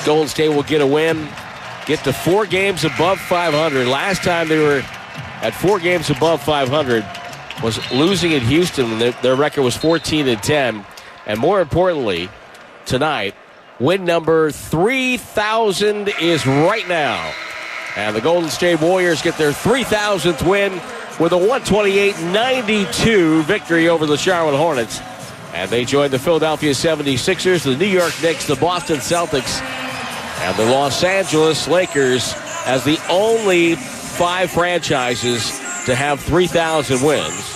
Golden State will get a win, get to 4 games above 500. Last time they were at 4 games above 500 was losing at Houston. Their record was 14-10. And more importantly, tonight, win number 3,000 is right now. And the Golden State Warriors get their 3,000th win with a 128-92 victory over the Charlotte Hornets. And they join the Philadelphia 76ers, the New York Knicks, the Boston Celtics, and the Los Angeles Lakers as the only 5 franchises to have 3,000 wins.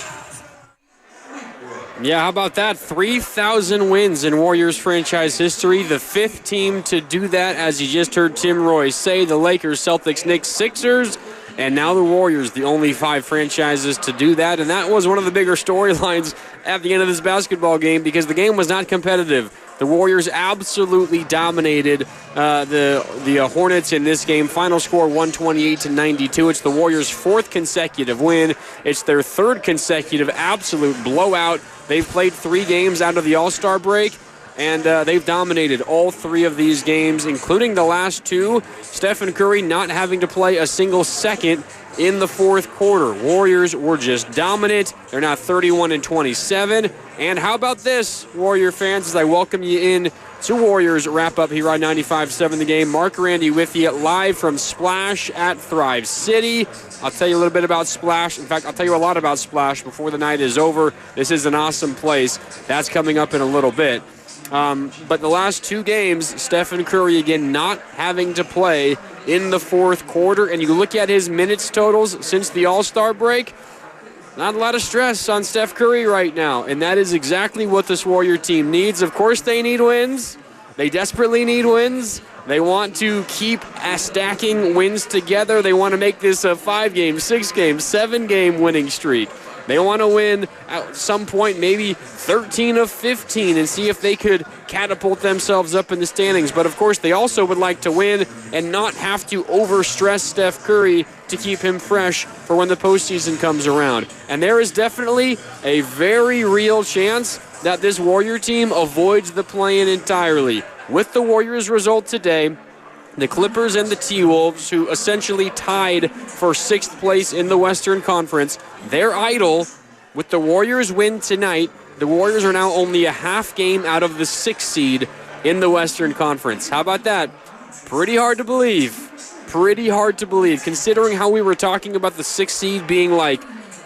Yeah, how about that? 3,000 wins in Warriors franchise history. The 5th team to do that, as you just heard Tim Roy say. The Lakers, Celtics, Knicks, Sixers, and now the Warriors, the only 5 franchises to do that. And that was one of the bigger storylines at the end of this basketball game because the game was not competitive. The Warriors absolutely dominated the Hornets in this game. Final score 128-92. It's the Warriors' 4th consecutive win. It's their 3rd consecutive absolute blowout. They've played 3 games out of the All-Star break, and they've dominated all 3 of these games, including the last 2. Stephen Curry not having to play a single second in the 4th quarter. Warriors were just dominant. They're now 31-27. And how about this, Warrior fans, as I welcome you in to Warriors wrap-up here on 95.7 The Game. Mark Randy with you live from Splash at Thrive City. I'll tell you a little bit about Splash. In fact, I'll tell you a lot about Splash before the night is over. This is an awesome place. That's coming up in a little bit. But the last 2 games, Stephen Curry, again, not having to play in the 4th quarter. And you look at his minutes totals since the All-Star break, not a lot of stress on Steph Curry right now. And that is exactly what this Warrior team needs. Of course, they need wins. They desperately need wins. They want to keep stacking wins together. They want to make this a 5-game, 6-game, 7-game winning streak. They want to win at some point, maybe 13 of 15, and see if they could catapult themselves up in the standings. But, of course, they also would like to win and not have to overstress Steph Curry to keep him fresh for when the postseason comes around. And there is definitely a very real chance that this Warrior team avoids the play-in entirely. With the Warriors' result today, the Clippers and the T-Wolves, who essentially tied for 6th place in the Western Conference, they're idle. With the Warriors win tonight, the Warriors are now only a half game out of the 6th seed in the Western Conference. How about that? Pretty hard to believe. Pretty hard to believe, considering how we were talking about the 6th seed being like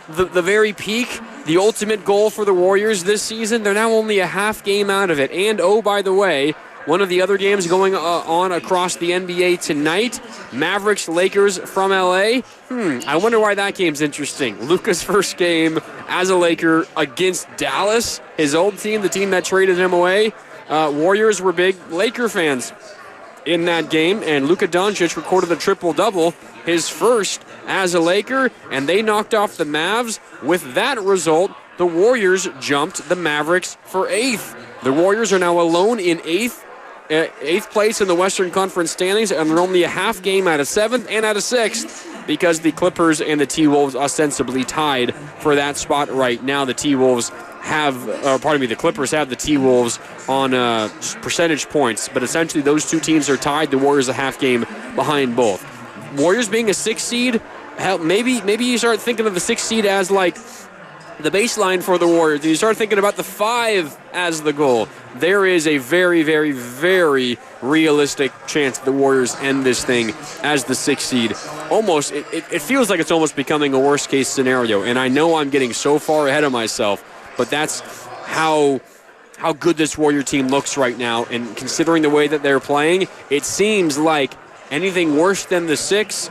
the very peak, the ultimate goal for the Warriors this season. They're now only a half game out of it. And, oh, by the way, one of the other games going on across the NBA tonight, Mavericks-Lakers from L.A. I wonder why that game's interesting. Luka's first game as a Laker against Dallas, his old team, the team that traded him away. Warriors were big Laker fans in that game, and Luka Doncic recorded a triple-double, his first as a Laker, and they knocked off the Mavs. With that result, the Warriors jumped the Mavericks for 8th. The Warriors are now alone in 8th place in the Western Conference standings, and they're only a half game out of 7th and out of 6th because the Clippers and the T-Wolves ostensibly tied for that spot right now. The Clippers have the T-Wolves on percentage points, but essentially those 2 teams are tied. The Warriors a half game behind both. Warriors being a 6th seed, maybe you start thinking of the 6th seed as like the baseline for the Warriors, and you start thinking about the 5 as the goal. There is a very, very, very realistic chance the Warriors end this thing as the 6th seed. Almost, it feels like it's almost becoming a worst-case scenario, and I know I'm getting so far ahead of myself, but that's how good this Warrior team looks right now, and considering the way that they're playing, it seems like anything worse than the 6,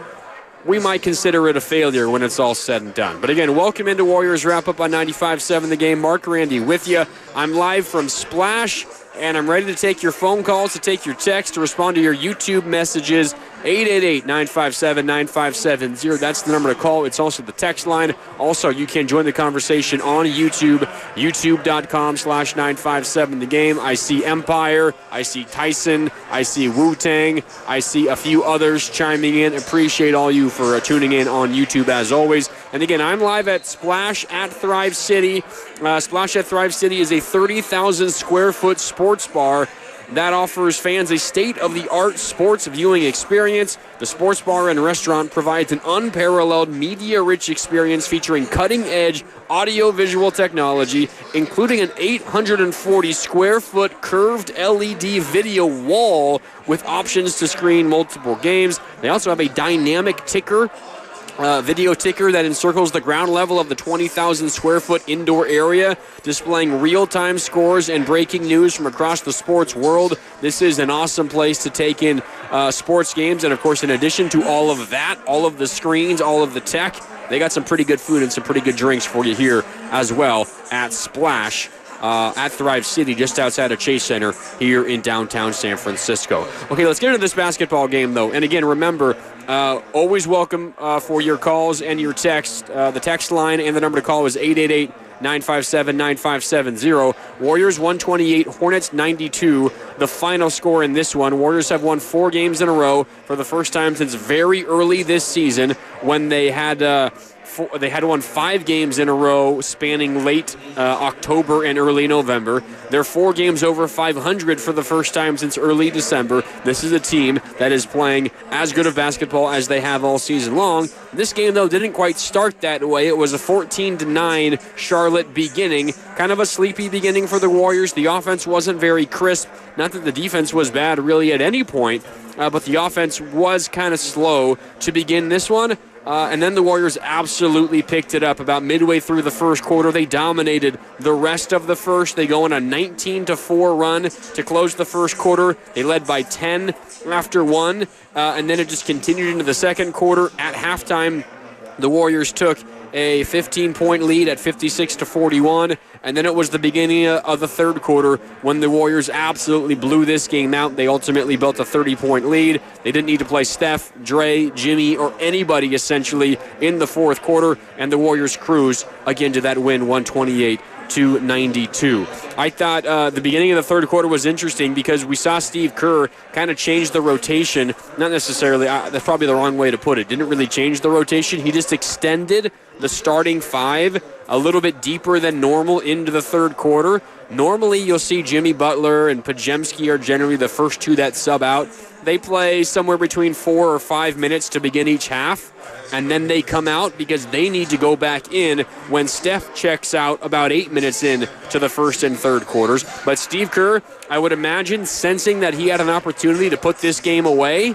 we might consider it a failure when it's all said and done. But again, welcome into Warriors Wrap-Up on 95.7 The Game. Mark Randy with you. I'm live from Splash, and I'm ready to take your phone calls, to take your texts, to respond to your YouTube messages. 888-957-9570. That's the number to call. It's also the text line. Also, you can join the conversation on YouTube, youtube.com/957 The Game. I see Empire. I see Tyson. I see Wu-Tang. I see a few others chiming in. Appreciate all you for tuning in on YouTube as always. And again, I'm live at Splash at Thrive City. Splash at Thrive City is a 30,000 square foot sports bar that offers fans a state-of-the-art sports viewing experience. The sports bar and restaurant provides an unparalleled media-rich experience featuring cutting-edge audio-visual technology, including an 840-square-foot curved LED video wall with options to screen multiple games. They also have a dynamic ticker, video ticker that encircles the ground level of the 20,000 square foot indoor area, displaying real-time scores and breaking news from across the sports world. This is an awesome place to take in sports games. And of course, in addition to all of that, all of the screens, all of the tech, they got some pretty good food and some pretty good drinks for you here as well at Splash. At Thrive City, just outside of Chase Center here in downtown San Francisco. Okay, let's get into this basketball game, though. And again, remember, always welcome for your calls and your texts. The text line and the number to call is 888-957-9570. Warriors 128, Hornets 92. The final score in this one. Warriors have won 4 games in a row for the first time since very early this season when they had won 5 games in a row spanning late October and early November. They're 4 games over 500 for the first time since early December. This is a team that is playing as good of basketball as they have all season long. This game, though, didn't quite start that way. It was a 14-9 Charlotte beginning. Kind of a sleepy beginning for the Warriors. The offense wasn't very crisp. Not that the defense was bad really at any point, but the offense was kind of slow to begin this one. And then the Warriors absolutely picked it up about midway through the first quarter. They dominated the rest of the first. They go on a 19-4 run to close the first quarter. They led by 10 after 1, and then it just continued into the second quarter. At halftime, the Warriors took a 15-point lead at 56-41, and then it was the beginning of the third quarter when the Warriors absolutely blew this game out. They ultimately built a 30-point lead. They didn't need to play Steph, Dre, Jimmy, or anybody essentially in the fourth quarter, and the Warriors cruised again to that win, 128-92. I thought the beginning of the third quarter was interesting because we saw Steve Kerr kind of change the rotation. Not necessarily, that's probably the wrong way to put it. Didn't really change the rotation. He just extended the starting 5 a little bit deeper than normal into the third quarter. Normally, you'll see Jimmy Butler and Podziemski are generally the first 2 that sub out. They play somewhere between 4 or 5 minutes to begin each half, and then they come out because they need to go back in when Steph checks out about 8 minutes in to the first and third quarters. But Steve Kerr, I would imagine, sensing that he had an opportunity to put this game away,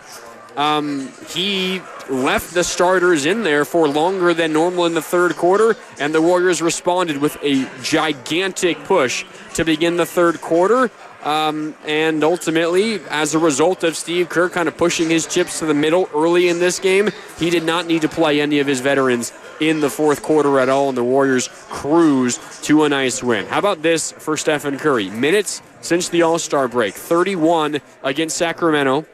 he left the starters in there for longer than normal in the third quarter, and the Warriors responded with a gigantic push to begin the third quarter. And ultimately, as a result of Steve Kerr kind of pushing his chips to the middle early in this game, he did not need to play any of his veterans in the fourth quarter at all, and the Warriors cruise to a nice win. How about this for Stephen Curry? Minutes since the All-Star break: 31 against Sacramento,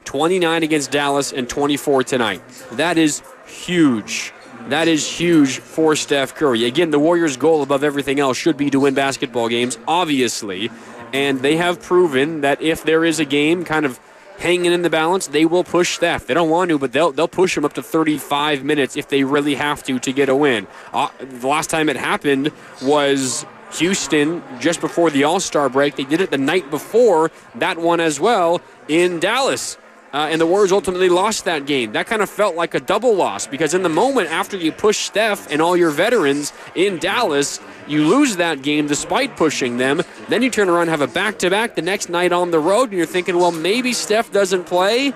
29 against Dallas, and 24 tonight. That is huge. That is huge for Steph Curry. Again, the Warriors' goal above everything else should be to win basketball games, obviously. And they have proven that if there is a game kind of hanging in the balance, they will push Steph. They don't want to, but they'll push him up to 35 minutes if they really have to get a win. The last time it happened was Houston just before the All-Star break. They did it the night before that one as well in Dallas. And the Warriors ultimately lost that game. That kind of felt like a double loss because in the moment after you push Steph and all your veterans in Dallas, you lose that game despite pushing them. Then you turn around and have a back-to-back the next night on the road, and you're thinking, well, maybe Steph doesn't play.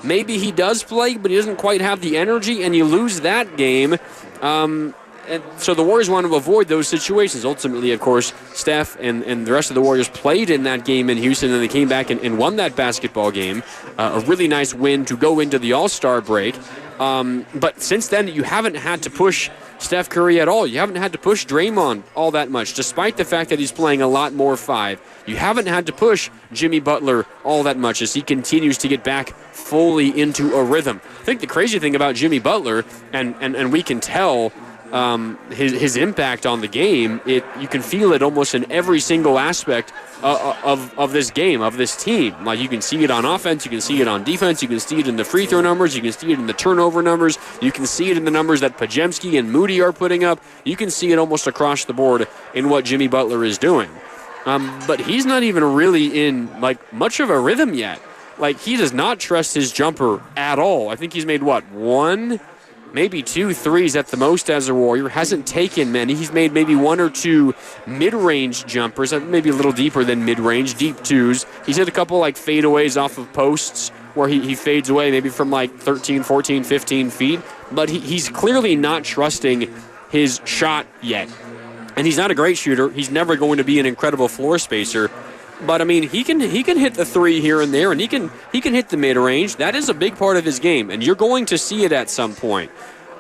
Maybe he does play, but he doesn't quite have the energy, and you lose that game. And so the Warriors want to avoid those situations. Ultimately, of course, Steph and the rest of the Warriors played in that game in Houston, and they came back and won that basketball game. A really nice win to go into the All-Star break. But since then, you haven't had to push Steph Curry at all. You haven't had to push Draymond all that much, despite the fact that he's playing a lot more 5. You haven't had to push Jimmy Butler all that much as he continues to get back fully into a rhythm. I think the crazy thing about Jimmy Butler, and we can tell his impact on the game, you can feel it almost in every single aspect of this game, of this team. Like, you can see it on offense, you can see it on defense, you can see it in the free throw numbers, you can see it in the turnover numbers, you can see it in the numbers that Podziemski and Moody are putting up. You can see it almost across the board in what Jimmy Butler is doing. But he's not even really in like much of a rhythm yet. Like, he does not trust his jumper at all. I think he's made, one, maybe 2 threes at the most as a Warrior. Hasn't taken many. He's made maybe 1 or 2 mid-range jumpers, maybe a little deeper than mid-range, deep twos. He's hit a couple, fadeaways off of posts where he fades away maybe from, 13, 14, 15 feet. But he's clearly not trusting his shot yet. And he's not a great shooter. He's never going to be an incredible floor spacer. But, I mean, he can hit the three here and there, and he can hit the mid-range. That is a big part of his game, and you're going to see it at some point.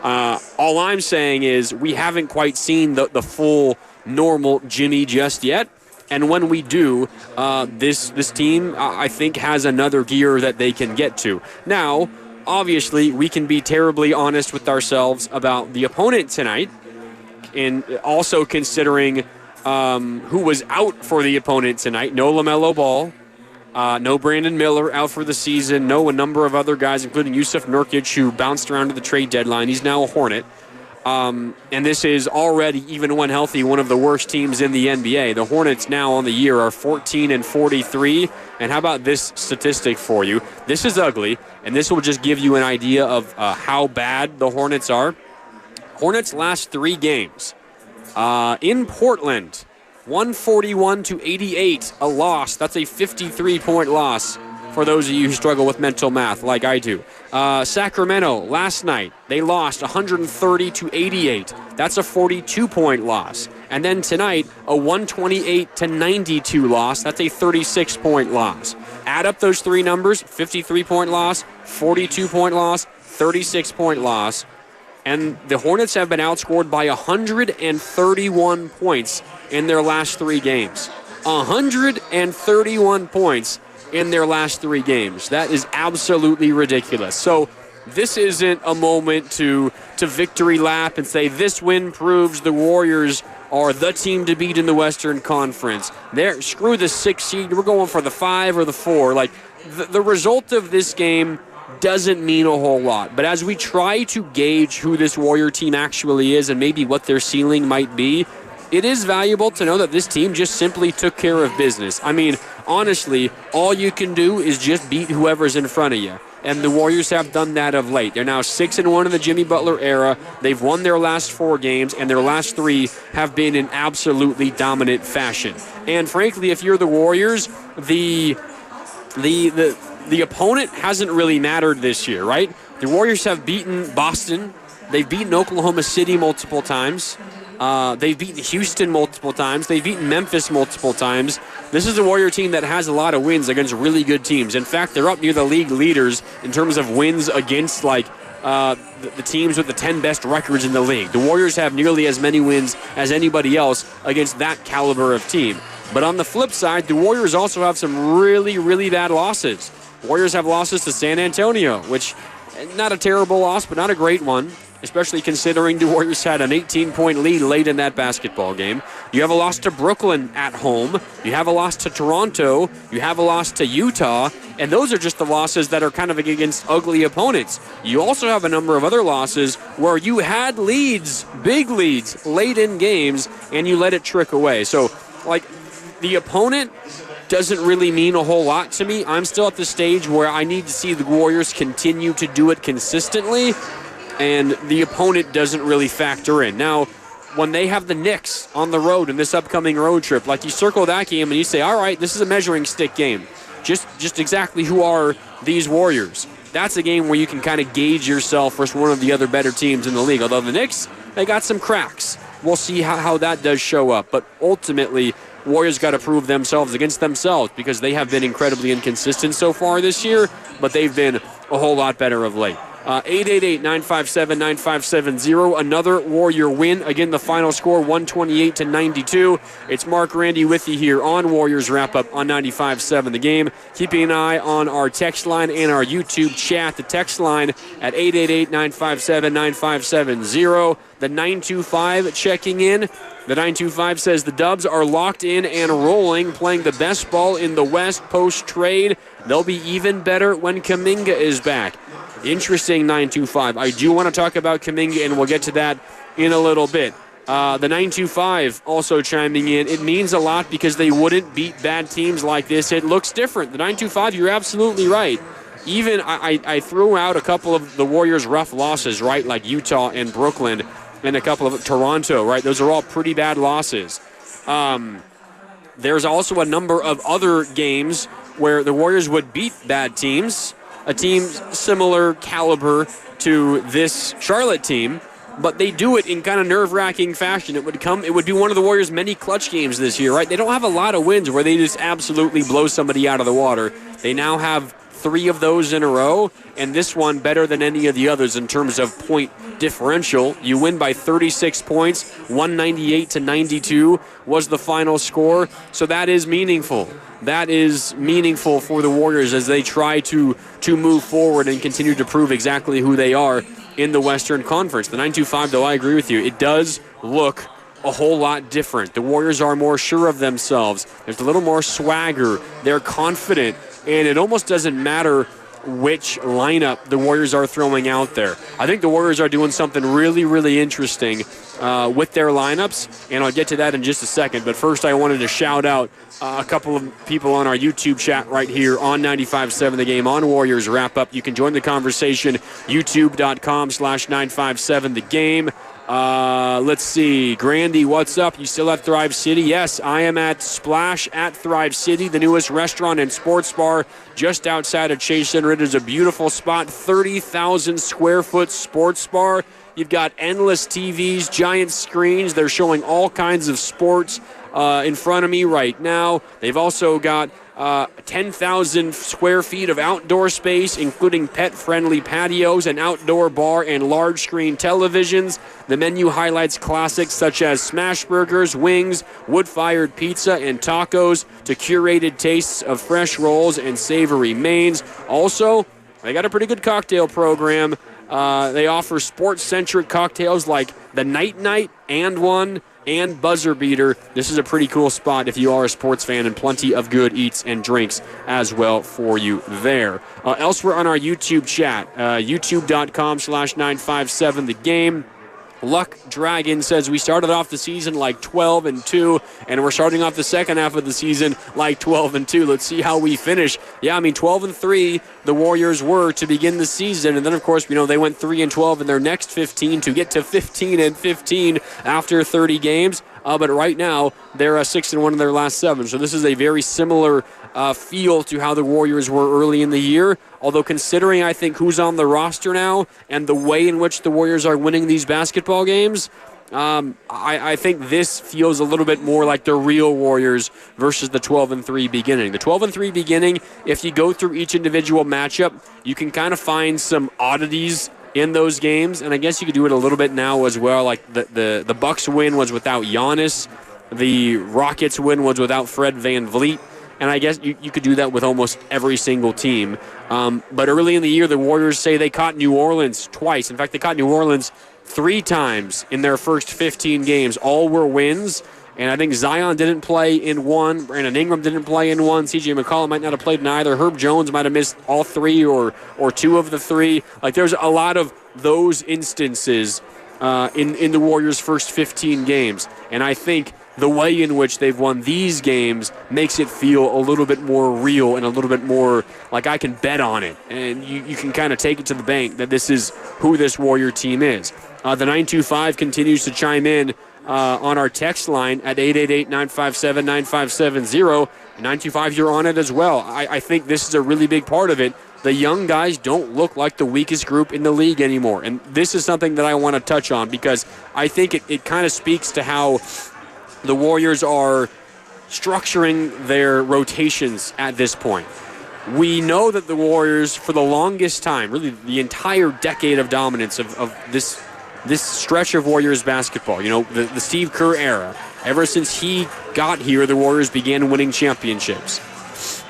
All I'm saying is we haven't quite seen the full normal Jimmy just yet. And when we do, this team, I think, has another gear that they can get to. Now, obviously, we can be terribly honest with ourselves about the opponent tonight, and also considering who was out for the opponent tonight. No LaMelo Ball, no Brandon Miller out for the season, no a number of other guys, including Yusuf Nurkic, who bounced around to the trade deadline. He's now a Hornet. And this is already, even when healthy, one of the worst teams in the NBA. The Hornets now on the year are 14-43. And how about this statistic for you? This is ugly, and this will just give you an idea of how bad the Hornets are. Hornets' last 3 games. In Portland, 141-88, a loss. That's a 53-point loss for those of you who struggle with mental math like I do. Sacramento, last night, they lost 130-88. That's a 42-point loss. And then tonight, a 128-92 loss. That's a 36-point loss. Add up those 3 numbers, 53-point loss, 42-point loss, 36-point loss. And the Hornets have been outscored by 131 points in their last 3 games. 131 points in their last 3 games. That is absolutely ridiculous. So this isn't a moment to victory lap and say this win proves the Warriors are the team to beat in the Western Conference. Screw the 6 seed. We're going for the 5 or the 4. The result of this game doesn't mean a whole lot. But as we try to gauge who this Warrior team actually is and maybe what their ceiling might be, it is valuable to know that this team just simply took care of business. I mean, honestly, all you can do is just beat whoever's in front of you. And the Warriors have done that of late. They're now 6-1 in the Jimmy Butler era. They've won their last 4 games, and their last 3 have been in absolutely dominant fashion. And frankly, if you're the Warriors, the opponent hasn't really mattered this year, right? The Warriors have beaten Boston. They've beaten Oklahoma City multiple times. They've beaten Houston multiple times. They've beaten Memphis multiple times. This is a Warrior team that has a lot of wins against really good teams. In fact, they're up near the league leaders in terms of wins against the teams with the 10 best records in the league. The Warriors have nearly as many wins as anybody else against that caliber of team. But on the flip side, the Warriors also have some really, really bad losses. Warriors have losses to San Antonio, which not a terrible loss, but not a great one, especially considering the Warriors had an 18-point lead late in that basketball game. You have a loss to Brooklyn at home. You have a loss to Toronto. You have a loss to Utah. And those are just the losses that are kind of against ugly opponents. You also have a number of other losses where you had leads, big leads, late in games, and you let it trick away. So, the opponent doesn't really mean a whole lot to me. I'm still at the stage where I need to see the Warriors continue to do it consistently, and the opponent doesn't really factor in. Now, when they have the Knicks on the road in this upcoming road trip, you circle that game and you say, all right, this is a measuring stick game. Just exactly who are these Warriors? That's a game where you can kind of gauge yourself versus one of the other better teams in the league. Although the Knicks, they got some cracks. We'll see how that does show up. But ultimately, Warriors got to prove themselves against themselves because they have been incredibly inconsistent so far this year, but they've been a whole lot better of late. 888-957-9570. Another Warrior win. Again, the final score, 128-92. It's Mark Randy with you here on Warriors Wrap-Up on 95.7 The Game. Keeping an eye on our text line and our YouTube chat. The text line at 888-957-9570. The 925 checking in. The 925 says the Dubs are locked in and rolling, playing the best ball in the West post-trade. They'll be even better when Kuminga is back. Interesting, 925. I do want to talk about Kuminga, and we'll get to that in a little bit. The 925 also chiming in. It means a lot because they wouldn't beat bad teams like this. It looks different. The 925, you're absolutely right. Even I threw out a couple of the Warriors' rough losses, right, like Utah and Brooklyn, and a couple of Toronto, right? Those are all pretty bad losses. There's also a number of other games where the Warriors would beat bad teams, a team similar caliber to this Charlotte team, but they do it in kind of nerve-wracking fashion. It would be one of the Warriors' many clutch games this year, right? They don't have a lot of wins where they just absolutely blow somebody out of the water. They now have 3 of those in a row, and this one better than any of the others in terms of point differential. You win by 36 points, 198-92 was the final score, so that is meaningful. That is meaningful for the Warriors as they try to move forward and continue to prove exactly who they are in the Western Conference. The 925, though, I agree with you. It does look a whole lot different. The Warriors are more sure of themselves. There's a little more swagger. They're confident, and it almost doesn't matter which lineup the Warriors are throwing out there. I think the Warriors are doing something really, really interesting with their lineups, and I'll get to that in just a second. But first, I wanted to shout out a couple of people on our YouTube chat right here on 95.7 The Game on Warriors Wrap Up. You can join the conversation, youtube.com/957 The Game. Let's see. Grandy, what's up? You still at Thrive City? Yes, I am at Splash at Thrive City, the newest restaurant and sports bar just outside of Chase Center. It is a beautiful spot, 30,000 square foot sports bar. You've got endless TVs, giant screens. They're showing all kinds of sports in front of me right now. They've also got 10,000 square feet of outdoor space, including pet-friendly patios, an outdoor bar, and large-screen televisions. The menu highlights classics such as smash burgers, wings, wood-fired pizza, and tacos, to curated tastes of fresh rolls and savory mains. Also, they got a pretty good cocktail program. They offer sports-centric cocktails like the Night Night and One and Buzzer Beater. This is a pretty cool spot if you are a sports fan, and plenty of good eats and drinks as well for you there. Elsewhere on our YouTube chat, youtube.com/957 The Game. Luck Dragon says, we started off the season like 12-2, and we're starting off the second half of the season like 12-2. Let's see how we finish. Yeah, I mean, 12-3 the Warriors were to begin the season, and then, of course, they went 3-12 in their next 15 to get to 15-15 after 30 games. But right now, they're 6-1 in their last 7. So this is a very similar feel to how the Warriors were early in the year. Although considering, I think, who's on the roster now and the way in which the Warriors are winning these basketball games, I think this feels a little bit more like the real Warriors versus the 12-3 beginning. The 12-3 beginning, if you go through each individual matchup, you can kind of find some oddities in those games, and I guess you could do it a little bit now as well. Like the Bucks win was without Giannis, the Rockets win was without Fred VanVleet, and I guess you could do that with almost every single team. But early in the year, the Warriors say they caught New Orleans twice. In fact, they caught New Orleans 3 times in their first 15 games. All were wins. And I think Zion didn't play in one. Brandon Ingram didn't play in one. C.J. McCollum might not have played in either. Herb Jones might have missed all 3 or 2 of the 3. Like, there's a lot of those instances in the Warriors' first 15 games. And I think the way in which they've won these games makes it feel a little bit more real and a little bit more like I can bet on it. And you can kind of take it to the bank that this is who this Warrior team is. The 925 continues to chime in on our text line at 888-957-9570. 925, you're on it as well. I think this is a really big part of it. The young guys don't look like the weakest group in the league anymore. And this is something that I want to touch on because I think it kind of speaks to how the Warriors are structuring their rotations at this point. We know that the Warriors, for the longest time, really the entire decade of dominance of this stretch of Warriors basketball, the Steve Kerr era, ever since he got here, the Warriors began winning championships.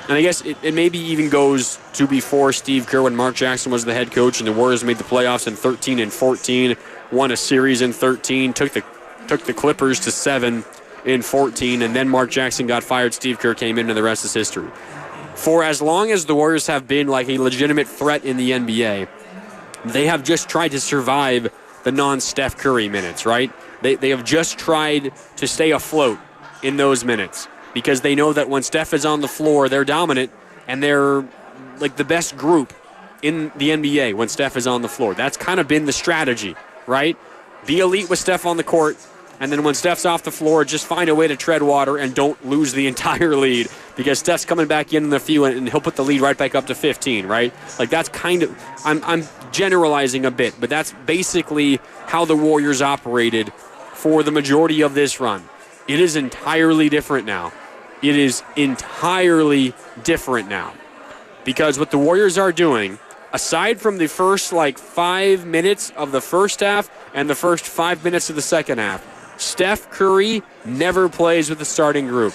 And I guess it maybe even goes to before Steve Kerr when Mark Jackson was the head coach and the Warriors made the playoffs in 13 and 14, won a series in 13, took the Clippers to 7 in 14, and then Mark Jackson got fired, Steve Kerr came in, and the rest is history. For as long as the Warriors have been like a legitimate threat in the NBA, they have just tried to survive the non-Steph Curry minutes, right? They have just tried to stay afloat in those minutes because they know that when Steph is on the floor, they're dominant and they're like the best group in the NBA when Steph is on the floor. That's kind of been the strategy, right? Be elite with Steph on the court, and then when Steph's off the floor, just find a way to tread water and don't lose the entire lead because Steph's coming back in the few and he'll put the lead right back up to 15, right? Like that's kind of, I'm generalizing a bit, but that's basically how the Warriors operated for the majority of this run. It is entirely different now. It is entirely different now because what the Warriors are doing, aside from the first 5 minutes of the first half and the first 5 minutes of the second half, Steph Curry never plays with the starting group.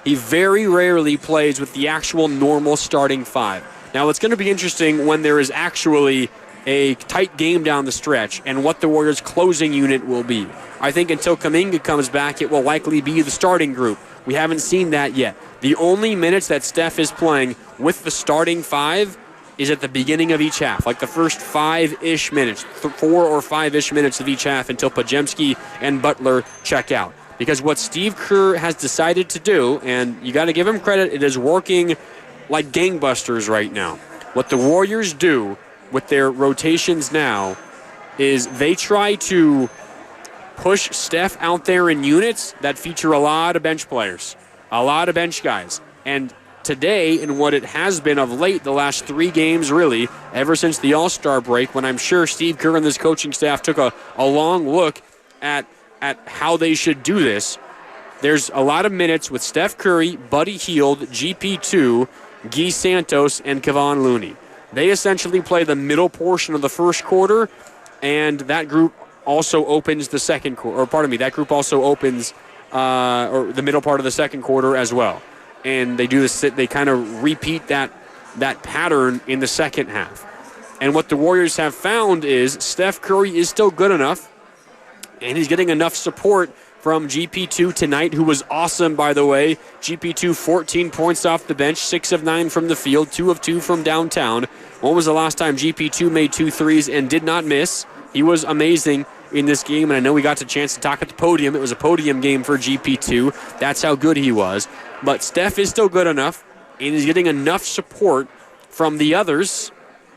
He very rarely plays with the actual normal starting five. Now, it's going to be interesting when there is actually a tight game down the stretch and what the Warriors' closing unit will be. I think until Kuminga comes back, it will likely be the starting group. We haven't seen that yet. The only minutes that Steph is playing with the starting five is at the beginning of each half, like the first 5-ish minutes, 4 or 5-ish minutes of each half until Podziemski and Butler check out. Because what Steve Kerr has decided to do, and you got to give him credit, it is working like gangbusters right now. What the Warriors do with their rotations now is they try to push Steph out there in units that feature a lot of bench players, a lot of bench guys. And today, in what it has been of late, the last 3 games really, ever since the All-Star break, when I'm sure Steve Kerr and this coaching staff took a long look at how they should do this, there's a lot of minutes with Steph Curry, Buddy Hield, GP2, Guy Santos, and Kevon Looney. They essentially play the middle portion of the first quarter, and that group also opens the second quarter, that group also opens or the middle part of the second quarter as well. And they do this, they kind of repeat that pattern in the second half. And what the Warriors have found is Steph Curry is still good enough, and he's getting enough support from GP2 tonight, who was awesome, by the way. GP2, 14 points off the bench, 6 of 9 from the field, 2 of 2 from downtown. When was the last time GP2 made 2 threes and did not miss? He was amazing in this game, and I know we got the chance to talk at the podium. It was a podium game for GP2. That's how good he was. But Steph is still good enough, and he's getting enough support from the others,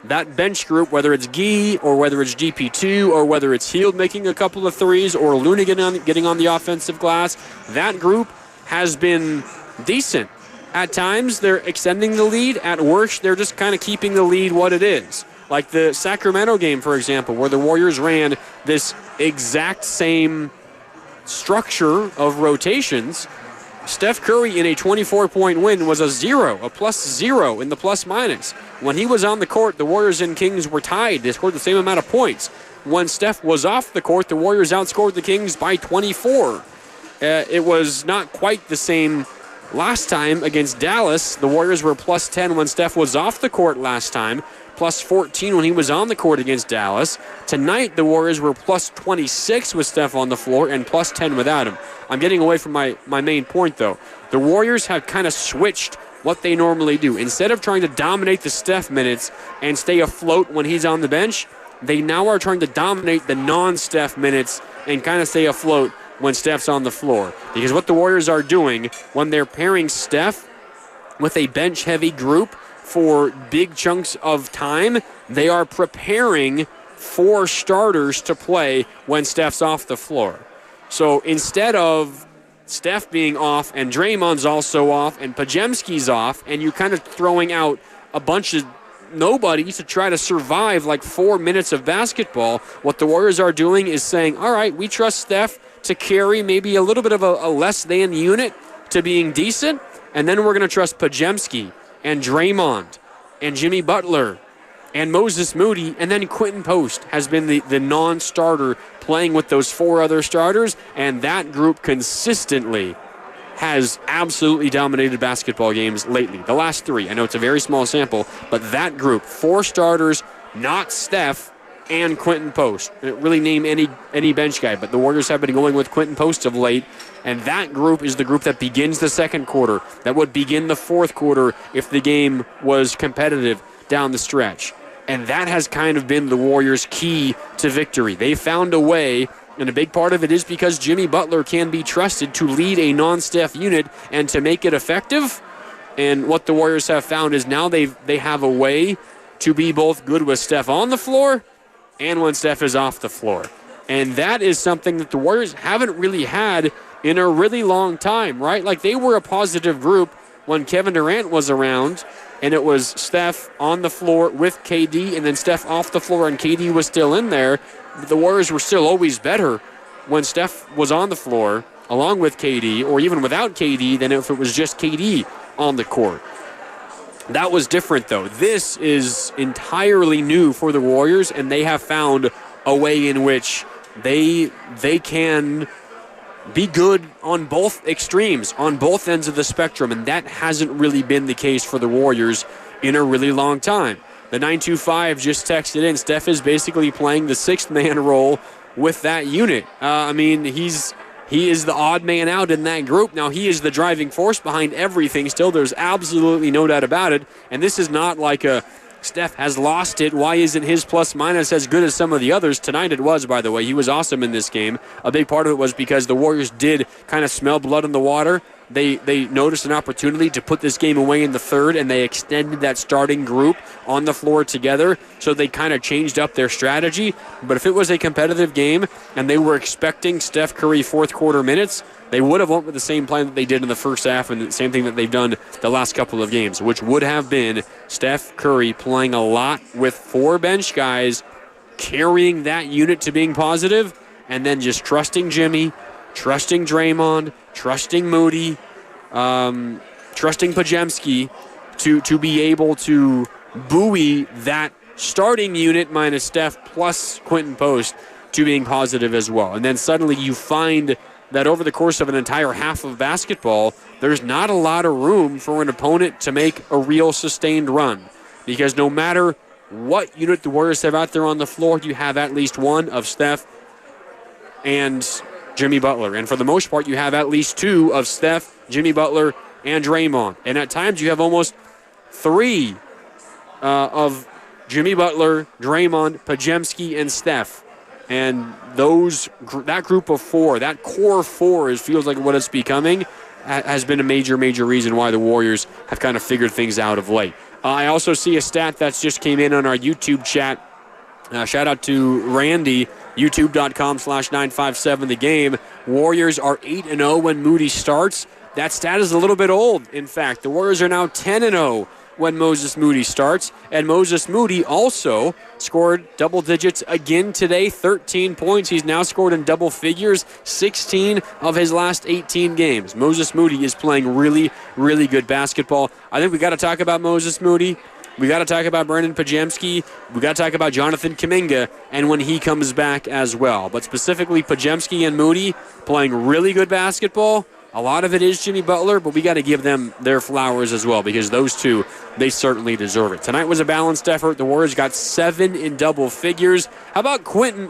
that bench group, whether it's Guy or whether it's GP2 or whether it's Hield making a couple of threes or Looney getting on the offensive glass. That group has been decent. At times, they're extending the lead. At worst, they're just kind of keeping the lead what it is. Like the Sacramento game, for example, where the Warriors ran this exact same structure of rotations. Steph Curry in a 24-point win was a +0 in the plus-minus. When he was on the court, the Warriors and Kings were tied. They scored the same amount of points. When Steph was off the court, the Warriors outscored the Kings by 24. It was not quite the same last time against Dallas. The Warriors were +10 when Steph was off the court last time, +14 when he was on the court against Dallas. Tonight, the Warriors were +26 with Steph on the floor and +10 without him. I'm getting away from my main point, though. The Warriors have kind of switched what they normally do. Instead of trying to dominate the Steph minutes and stay afloat when he's on the bench, they now are trying to dominate the non-Steph minutes and kind of stay afloat when Steph's on the floor. Because what the Warriors are doing when they're pairing Steph with a bench-heavy group for big chunks of time, they are preparing for starters to play when Steph's off the floor. So instead of Steph being off and Draymond's also off and Podziemski's off, and you're kind of throwing out a bunch of nobodies to try to survive like 4 minutes of basketball, what the Warriors are doing is saying, all right, we trust Steph to carry maybe a little bit of a less than unit to being decent, and then we're going to trust Podziemski and Draymond and Jimmy Butler and Moses Moody, and then Quentin Post has been the non-starter playing with those 4 other starters, and that group consistently has absolutely dominated basketball games lately. The last 3, I know it's a very small sample, but that group, 4 starters, not Steph and Quentin Post. I didn't really name any bench guy, but the Warriors have been going with Quentin Post of late, and that group is the group that begins the second quarter, that would begin the fourth quarter if the game was competitive down the stretch. And that has kind of been the Warriors' key to victory. They found a way And a big part of it is because Jimmy Butler can be trusted to lead a non-Steph unit and to make it effective. And what the Warriors have found is now they have a way to be both good with Steph on the floor and when Steph is off the floor. And that is something that the Warriors haven't really had in a really long time, right? Like, they were a positive group when Kevin Durant was around, and it was Steph on the floor with KD, and then Steph off the floor and KD was still in there. But the Warriors were still always better when Steph was on the floor along with KD, or even without KD, than if it was just KD on the court. That was different, though. This is entirely new for the Warriors, and they have found a way in which they can be good on both extremes, on both ends of the spectrum, and that hasn't really been the case for the Warriors in a really long time. The 925 just texted in, Steph is basically playing the sixth-man role with that unit. He is the odd man out in that group. Now, he is the driving force behind everything still. There's absolutely no doubt about it, and this is not like a Steph has lost it. Why isn't his plus-minus as good as some of the others? Tonight it was, by the way. He was awesome in this game. A big part of it was because the Warriors did kind of smell blood in the water. They noticed an opportunity to put this game away in the third, and they extended that starting group on the floor together, so they kind of changed up their strategy. But if it was a competitive game and they were expecting Steph Curry fourth-quarter minutes, they would have went with the same plan that they did in the first half and the same thing that they've done the last couple of games, which would have been Steph Curry playing a lot with four bench guys, carrying that unit to being positive, and then just trusting Jimmy, trusting Draymond, trusting Moody, trusting Podziemski to be able to buoy that starting unit minus Steph plus Quentin Post to being positive as well. And then suddenly you find that over the course of an entire half of basketball, there's not a lot of room for an opponent to make a real sustained run. Because no matter what unit the Warriors have out there on the floor, you have at least one of Steph and Jimmy Butler. And for the most part, you have at least two of Steph, Jimmy Butler, and Draymond. And at times you have almost three of Jimmy Butler, Draymond, Podziemski, and Steph. And that group of four, that core four, feels like what it's becoming, has been a major, major reason why the Warriors have kind of figured things out of late. I also see a stat that's just came in on our YouTube chat. Shout out to Randy, youtube.com/957thegame. Warriors are 8-0 when Moody starts. That stat is a little bit old, in fact. The Warriors are now 10-0 when Moses Moody starts. And Moses Moody also scored double digits again today, 13 points. He's now scored in double figures 16 of his last 18 games. Moses Moody is playing really, really good basketball. I think we got to talk about Moses Moody. We got to talk about Brandon Podziemski. We got to talk about Jonathan Kuminga and when he comes back as well. But specifically Podziemski and Moody playing really good basketball. A lot of it is Jimmy Butler, but we got to give them their flowers as well because those two, they certainly deserve it. Tonight was a balanced effort. The Warriors got 7 in double figures. How about Quentin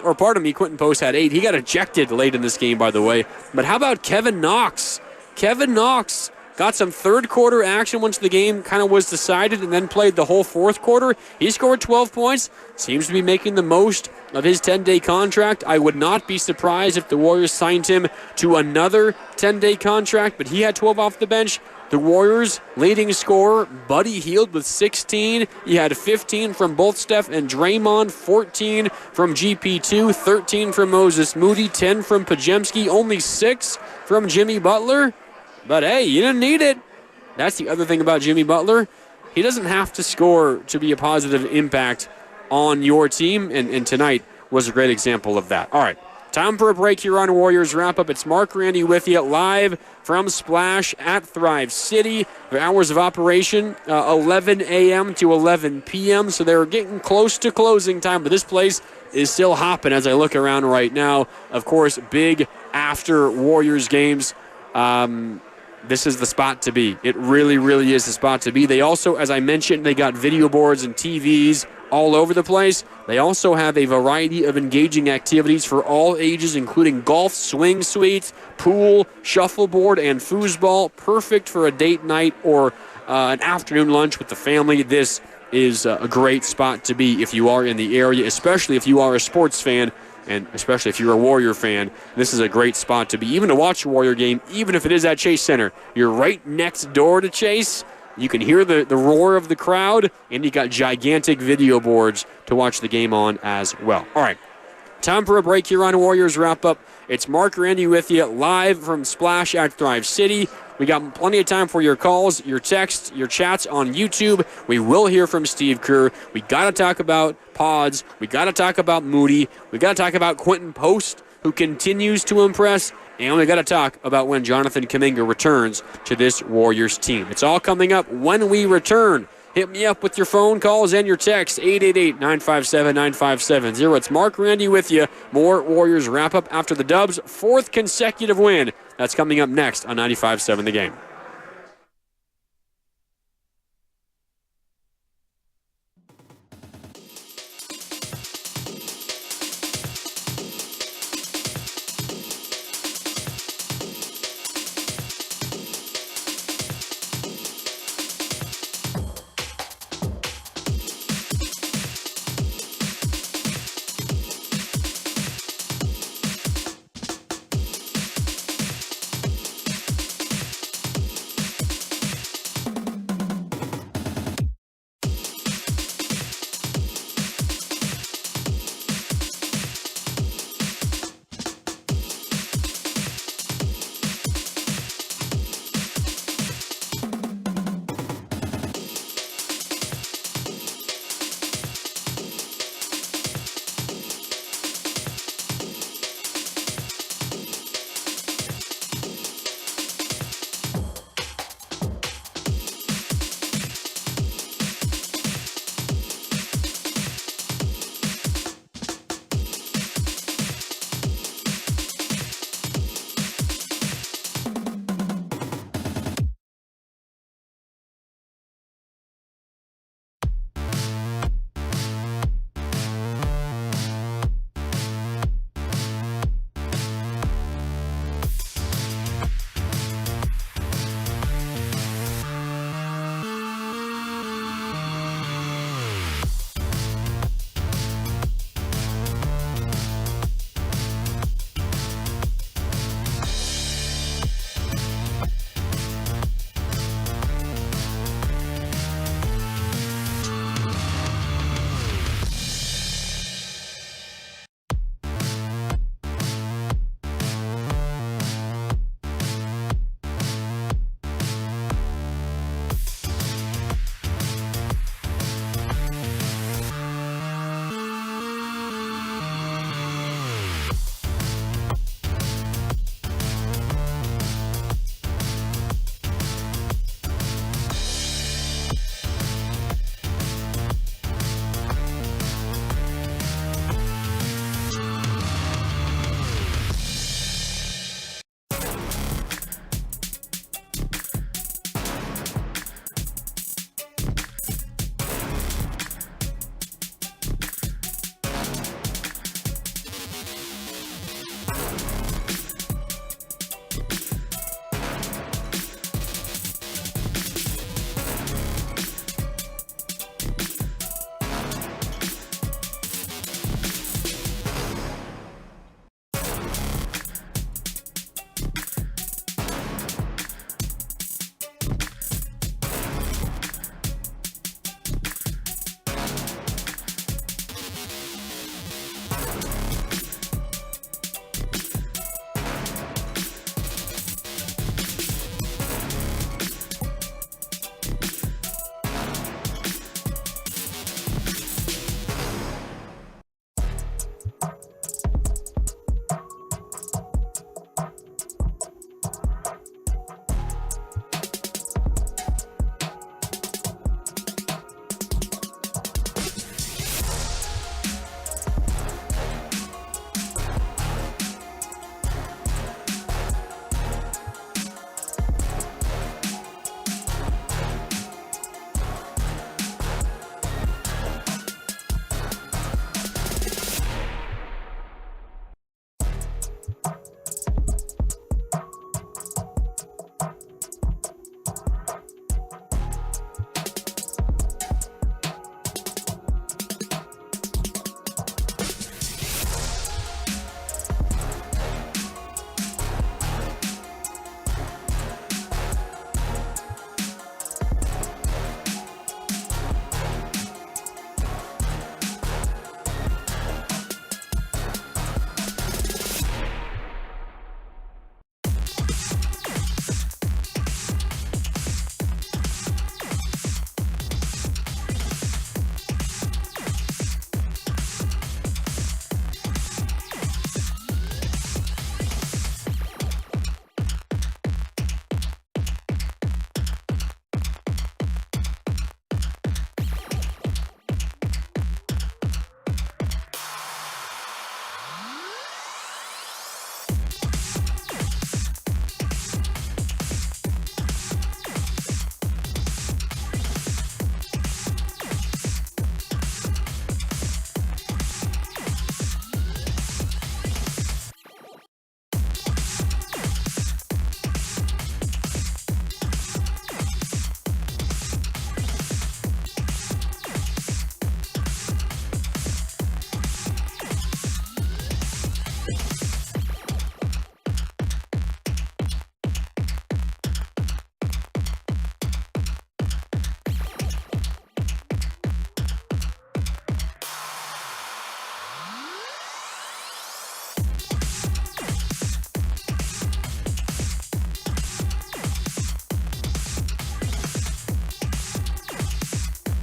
Post had 8. He got ejected late in this game, by the way. But how about Kevin Knox? Kevin Knox got some third-quarter action once the game kind of was decided and then played the whole fourth quarter. He scored 12 points. Seems to be making the most of his 10-day contract. I would not be surprised if the Warriors signed him to another 10-day contract, but he had 12 off the bench. The Warriors' leading scorer, Buddy Hield, with 16. He had 15 from both Steph and Draymond, 14 from GP2, 13 from Moses Moody, 10 from Podziemski, only 6 from Jimmy Butler. But hey, you didn't need it. That's the other thing about Jimmy Butler. He doesn't have to score to be a positive impact on your team, and tonight was a great example of that. All right, time for a break here on Warriors Wrap-Up. It's Mark Randy with you live from Splash at Thrive City. Their hours of operation, 11 a.m. to 11 p.m., so they're getting close to closing time, but this place is still hopping as I look around right now. Of course, big after Warriors games. This is the spot to be. It really, really is the spot to be. They also, as I mentioned, they got video boards and TVs all over the place. They also have a variety of engaging activities for all ages, including golf, swing suites, pool, shuffleboard, and foosball. Perfect for a date night or an afternoon lunch with the family. This is a great spot to be if you are in the area, especially if you are a sports fan. And especially if you're a Warrior fan, this is a great spot to be, even to watch a Warrior game, even if it is at Chase Center. You're right next door to Chase. You can hear the roar of the crowd, and you got gigantic video boards to watch the game on as well. All right, time for a break here on Warriors Wrap-Up. It's Mark Randy with you live from Splash at Thrive City. We got plenty of time for your calls, your texts, your chats on YouTube. We will hear from Steve Kerr. We got to talk about Pods. We got to talk about Moody. We got to talk about Quentin Post, who continues to impress. And we got to talk about when Jonathan Kuminga returns to this Warriors team. It's all coming up when we return. Hit me up with your phone calls and your texts, 888-957-9570. It's Mark Randy with you. More Warriors Wrap-Up after the Dubs' 4th consecutive win. That's coming up next on 95.7 The Game.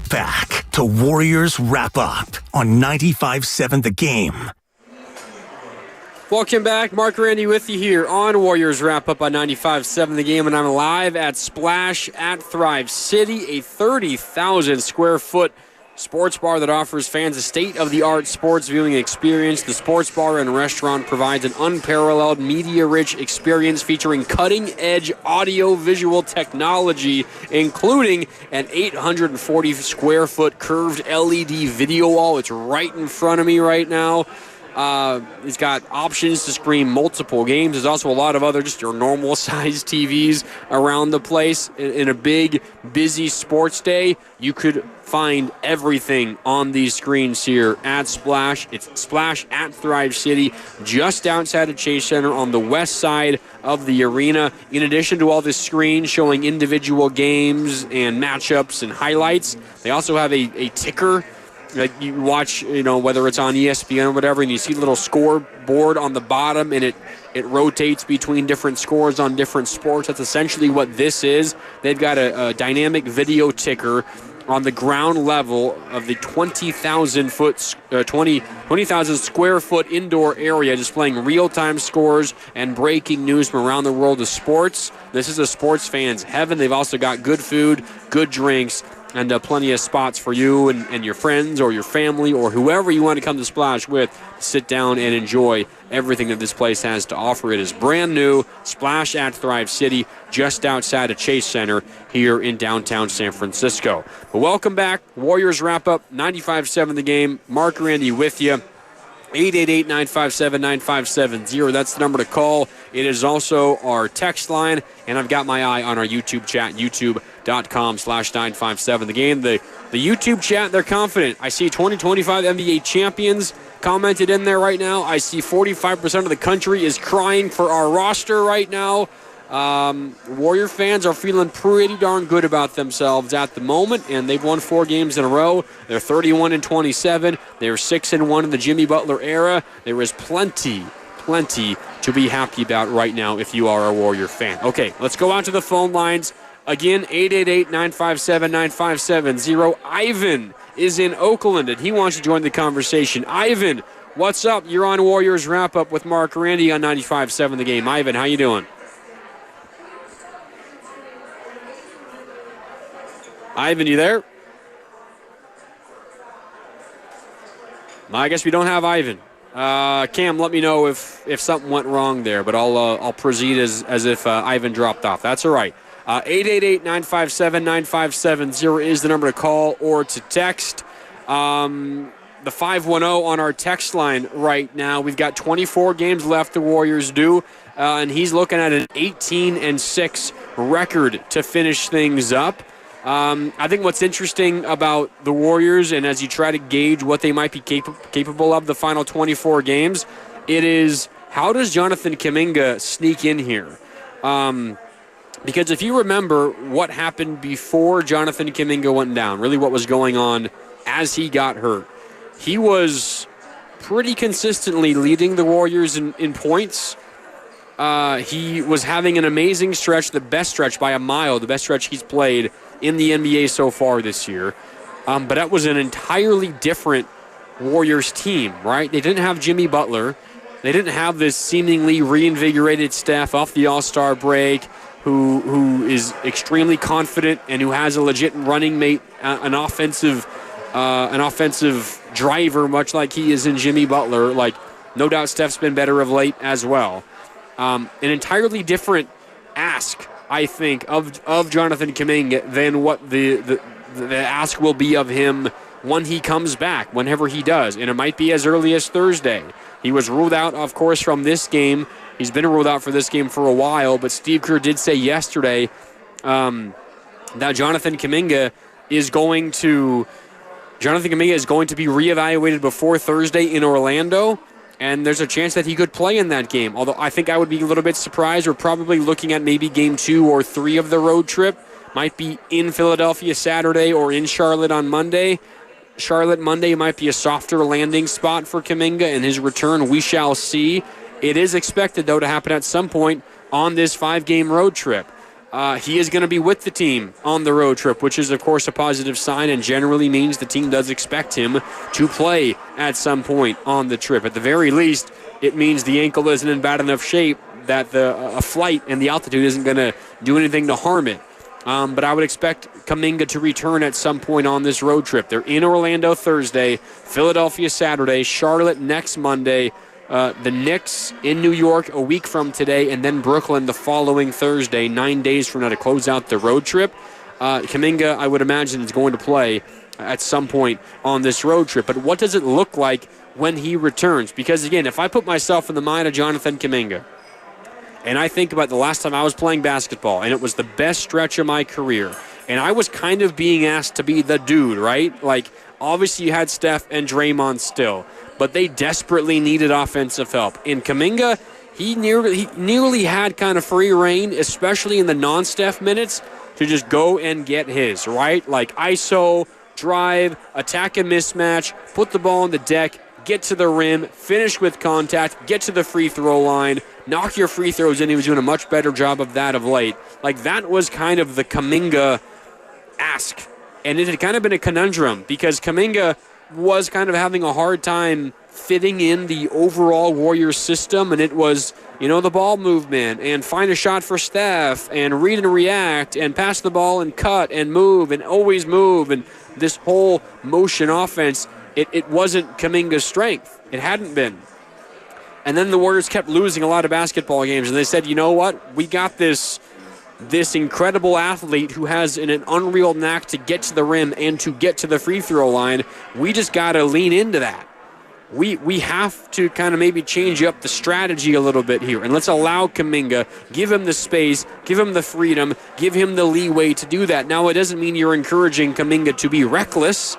back to Warriors Wrap Up on 95.7 The Game. Welcome back. Mark Randy with you here on Warriors Wrap Up on 95.7 The Game, and I'm live at Splash at Thrive City, a 30,000 square foot sports bar that offers fans a state-of-the-art sports viewing experience. The sports bar and restaurant provides an unparalleled media-rich experience featuring cutting-edge audio-visual technology, including an 840 square foot curved LED video wall. It's right in front of me right now. It's got options to stream multiple games. There's also a lot of other just your normal size TVs around the place. In a big, busy sports day, you could find everything on these screens here at Splash. It's Splash at Thrive City, just outside of Chase Center on the west side of the arena. In addition to all the screens showing individual games and matchups and highlights, they also have a ticker. Like you watch, whether it's on ESPN or whatever, and you see a little scoreboard on the bottom, and it rotates between different scores on different sports. That's essentially what this is. They've got a dynamic video ticker on the ground level of the 20,000 square foot indoor area, displaying real-time scores and breaking news from around the world of sports. This is a sports fan's heaven. They've also got good food, good drinks, and plenty of spots for you and your friends or your family or whoever you want to come to Splash with to sit down and enjoy everything that this place has to offer. It is brand new, Splash at Thrive City, just outside of Chase Center here in downtown San Francisco. But welcome back. Warriors Wrap Up, 95.7 The Game. Mark Randy with you. 888-957-9570. That's the number to call. It is also our text line, and I've got my eye on our YouTube chat, youtube.com/957 The Game. The YouTube chat, they're confident. I see 2025 NBA champions commented in there right now. I see 45% of the country is crying for our roster right now. Warrior fans are feeling pretty darn good about themselves at the moment, and they've won 4 games in a row. They're 31-27. They're 6-1 in the Jimmy Butler era. There is plenty to be happy about right now if you are a Warrior fan. Okay, let's go out to the phone lines. Again, 888-957-9570. Ivan is in Oakland, and he wants to join the conversation. Ivan, what's up? You're on Warriors Wrap Up with Mark Randy on 95.7 The Game. Ivan, how you doing? Ivan, you there? I guess we don't have Ivan. Cam, let me know if something went wrong there, but I'll proceed as if Ivan dropped off. That's all right. 888-957-9570 is the number to call or to text. The 510 on our text line right now. We've got 24 games left the Warriors do, and he's looking at an 18-6 record to finish things up. I think what's interesting about the Warriors, and as you try to gauge what they might be capable of the final 24 games, it is how does Jonathan Kuminga sneak in here? Because if you remember what happened before Jonathan Kuminga went down, really what was going on as he got hurt, he was pretty consistently leading the Warriors in points. He was having an amazing stretch, the best stretch by a mile, the best stretch he's played in the NBA so far this year. But that was an entirely different Warriors team, right? They didn't have Jimmy Butler. They didn't have this seemingly reinvigorated Steph off the All-Star break who is extremely confident and who has a legit running mate, an offensive driver, much like he is in Jimmy Butler. Like, no doubt Steph's been better of late as well. An entirely different ask, I think, of Jonathan Kuminga than what the ask will be of him when he comes back, whenever he does. And it might be as early as Thursday. He was ruled out, of course, from this game. He's been ruled out for this game for a while, but Steve Kerr did say yesterday that Jonathan Kuminga is going to be reevaluated before Thursday in Orlando. And there's a chance that he could play in that game. Although I think I would be a little bit surprised. We're probably looking at maybe game 2 or 3 of the road trip. Might be in Philadelphia Saturday or in Charlotte on Monday. Charlotte Monday might be a softer landing spot for Kuminga and his return. We shall see. It is expected, though, to happen at some point on this 5-game road trip. He is going to be with the team on the road trip, which is, of course, a positive sign and generally means the team does expect him to play at some point on the trip. At the very least, it means the ankle isn't in bad enough shape that a flight and the altitude isn't going to do anything to harm it. But I would expect Kuminga to return at some point on this road trip. They're in Orlando Thursday, Philadelphia Saturday, Charlotte next Monday, the Knicks in New York a week from today, and then Brooklyn the following Thursday, 9 days from now to close out the road trip. Kuminga, I would imagine, is going to play at some point on this road trip. But what does it look like when he returns? Because, again, if I put myself in the mind of Jonathan Kuminga, and I think about the last time I was playing basketball, and it was the best stretch of my career, and I was kind of being asked to be the dude, right? Like, obviously you had Steph and Draymond still, but they desperately needed offensive help. In Kuminga, he nearly had kind of free reign, especially in the non-Steph minutes, to just go and get his, right? Like ISO, drive, attack a mismatch, put the ball on the deck, get to the rim, finish with contact, get to the free throw line, knock your free throws in. He was doing a much better job of that of late. Like, that was kind of the Kuminga ask. And it had kind of been a conundrum because Kuminga was kind of having a hard time fitting in the overall Warriors system, and it was, the ball movement and find a shot for Steph and read and react and pass the ball and cut and move and always move, and this whole motion offense, it wasn't Kuminga's strength. It hadn't been. And then the Warriors kept losing a lot of basketball games, and they said, you know what? We got this incredible athlete who has an unreal knack to get to the rim and to get to the free throw line. We just got to lean into that. We have to kind of maybe change up the strategy a little bit here, and let's allow Kuminga, give him the space, give him the freedom, give him the leeway to do that. Now, it doesn't mean you're encouraging Kuminga to be reckless,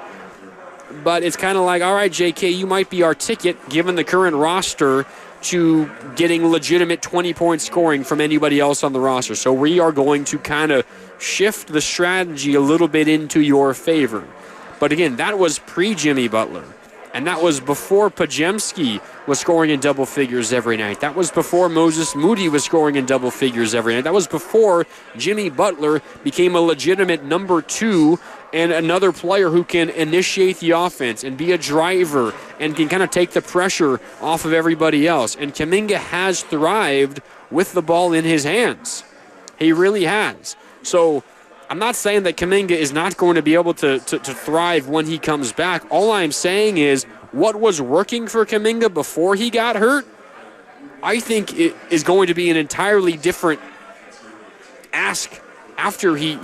but it's kind of like, all right, JK, you might be our ticket, given the current roster, to getting legitimate 20-point scoring from anybody else on the roster. So we are going to kind of shift the strategy a little bit into your favor. But again, that was pre-Jimmy Butler. And that was before Pajemski was scoring in double figures every night. That was before Moses Moody was scoring in double figures every night. That was before Jimmy Butler became a legitimate number two and another player who can initiate the offense and be a driver and can kind of take the pressure off of everybody else. And Kuminga has thrived with the ball in his hands. He really has. So I'm not saying that Kuminga is not going to be able to thrive when he comes back. All I'm saying is what was working for Kuminga before he got hurt, I think it is going to be an entirely different ask after he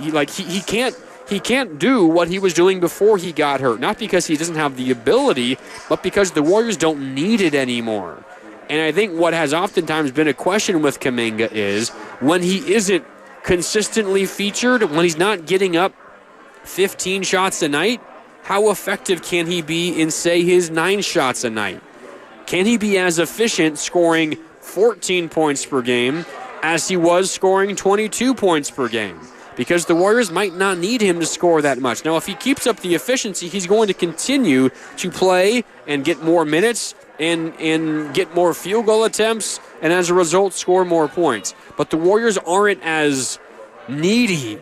can't do what he was doing before he got hurt. Not because he doesn't have the ability, but because the Warriors don't need it anymore. And I think what has oftentimes been a question with Kuminga is when he isn't consistently featured, when he's not getting up 15 shots a night, how effective can he be in, say, his 9 shots a night? Can he be as efficient scoring 14 points per game as he was scoring 22 points per game? Because the Warriors might not need him to score that much. Now, if he keeps up the efficiency, he's going to continue to play and get more minutes and get more field goal attempts, and as a result, score more points. But the Warriors aren't as needy.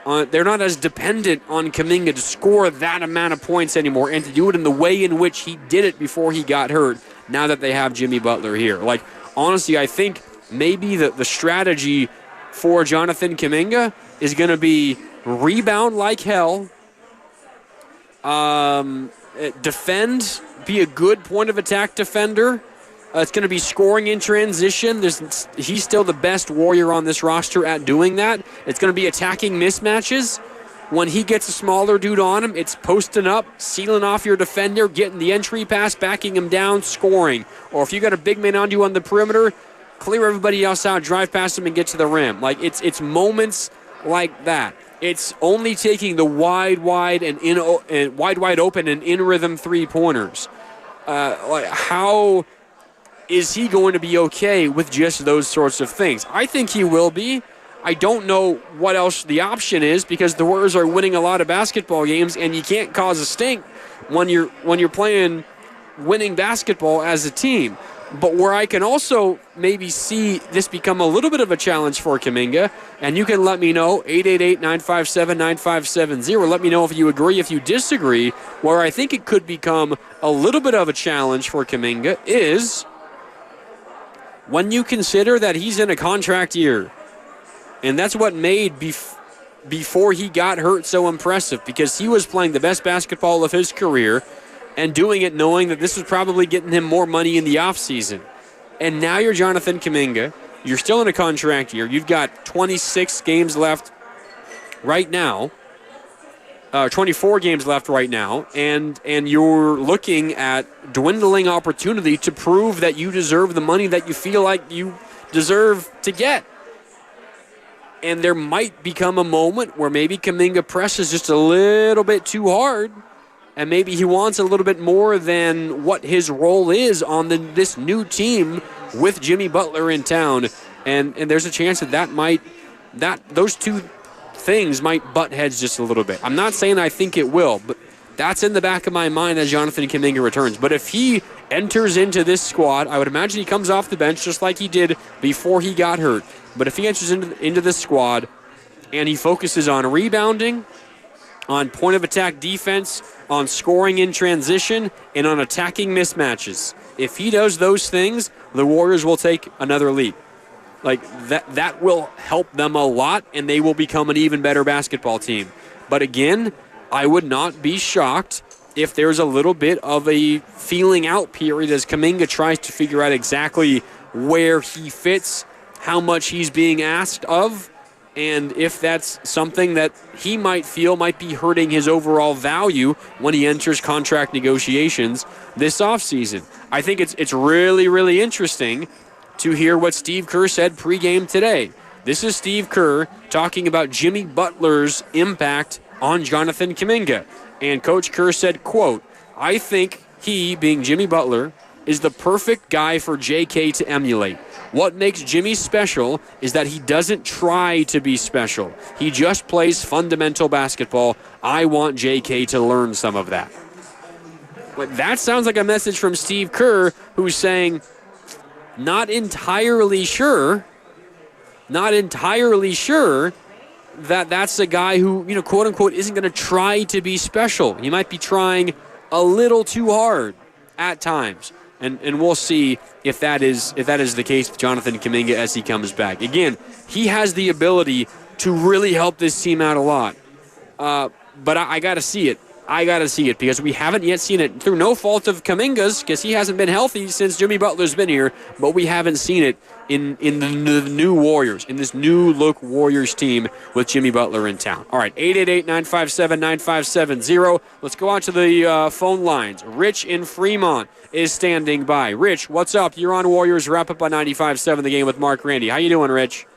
They're not as dependent on Kuminga to score that amount of points anymore and to do it in the way in which he did it before he got hurt, now that they have Jimmy Butler here. Like, honestly, I think maybe the strategy for Jonathan Kuminga is going to be rebound like hell, defend, be a good point of attack defender. It's going to be scoring in transition. He's still the best Warrior on this roster at doing that. It's going to be attacking mismatches. When he gets a smaller dude on him, it's posting up, sealing off your defender, getting the entry pass, backing him down, scoring. Or if you got a big man on you on the perimeter, clear everybody else out, drive past him, and get to the rim. Like, it's moments like that. It's only taking the wide open and in rhythm 3-pointers. How is he going to be okay with just those sorts of things? I think he will be. I don't know what else the option is because the Warriors are winning a lot of basketball games, and you can't cause a stink when you're playing winning basketball as a team. But where I can also maybe see this become a little bit of a challenge for Kuminga, and you can let me know, 888-957-9570. Let me know if you agree, if you disagree. Where I think it could become a little bit of a challenge for Kuminga is when you consider that he's in a contract year. And that's what made before he got hurt so impressive, because he was playing the best basketball of his career and doing it knowing that this was probably getting him more money in the offseason. And now you're Jonathan Kuminga. You're still in a contract year. You've got 26 games left right now, 24 games left right now, and you're looking at dwindling opportunity to prove that you deserve the money that you feel like you deserve to get. And there might become a moment where maybe Kuminga presses just a little bit too hard, and maybe he wants a little bit more than what his role is on this new team with Jimmy Butler in town. And there's a chance that those two things might butt heads just a little bit. I'm not saying I think it will, but that's in the back of my mind as Jonathan Kuminga returns. But if he enters into this squad, I would imagine he comes off the bench just like he did before he got hurt. But if he enters into this squad and he focuses on rebounding, on point-of-attack defense, on scoring in transition, and on attacking mismatches. If he does those things, the Warriors will take another leap. Like, that will help them a lot, and they will become an even better basketball team. But again, I would not be shocked if there's a little bit of a feeling out period as Kuminga tries to figure out exactly where he fits, how much he's being asked of, and if that's something that he might feel might be hurting his overall value when he enters contract negotiations this offseason. I think it's really, really interesting to hear what Steve Kerr said pregame today. This is Steve Kerr talking about Jimmy Butler's impact on Jonathan Kuminga. And Coach Kerr said, quote, "I think he, being Jimmy Butler, is the perfect guy for JK to emulate. What makes Jimmy special is that he doesn't try to be special. He just plays fundamental basketball. I want JK to learn some of that." But that sounds like a message from Steve Kerr, who's saying, not entirely sure that that's a guy who, quote unquote, isn't going to try to be special. He might be trying a little too hard at times. And we'll see if that is the case with Jonathan Kuminga as he comes back. Again, he has the ability to really help this team out a lot. But I got to see it. Because we haven't yet seen it through no fault of Kuminga's, because he hasn't been healthy since Jimmy Butler's been here. But we haven't seen it in the new Warriors, in this new look Warriors team with Jimmy Butler in town. All right, 888-957-9570. Let's go out to the phone lines. Rich in Fremont is standing by. Rich, what's up? You're on Warriors Wrap Up on 95.7 The Game with Mark Randy. How you doing, Rich?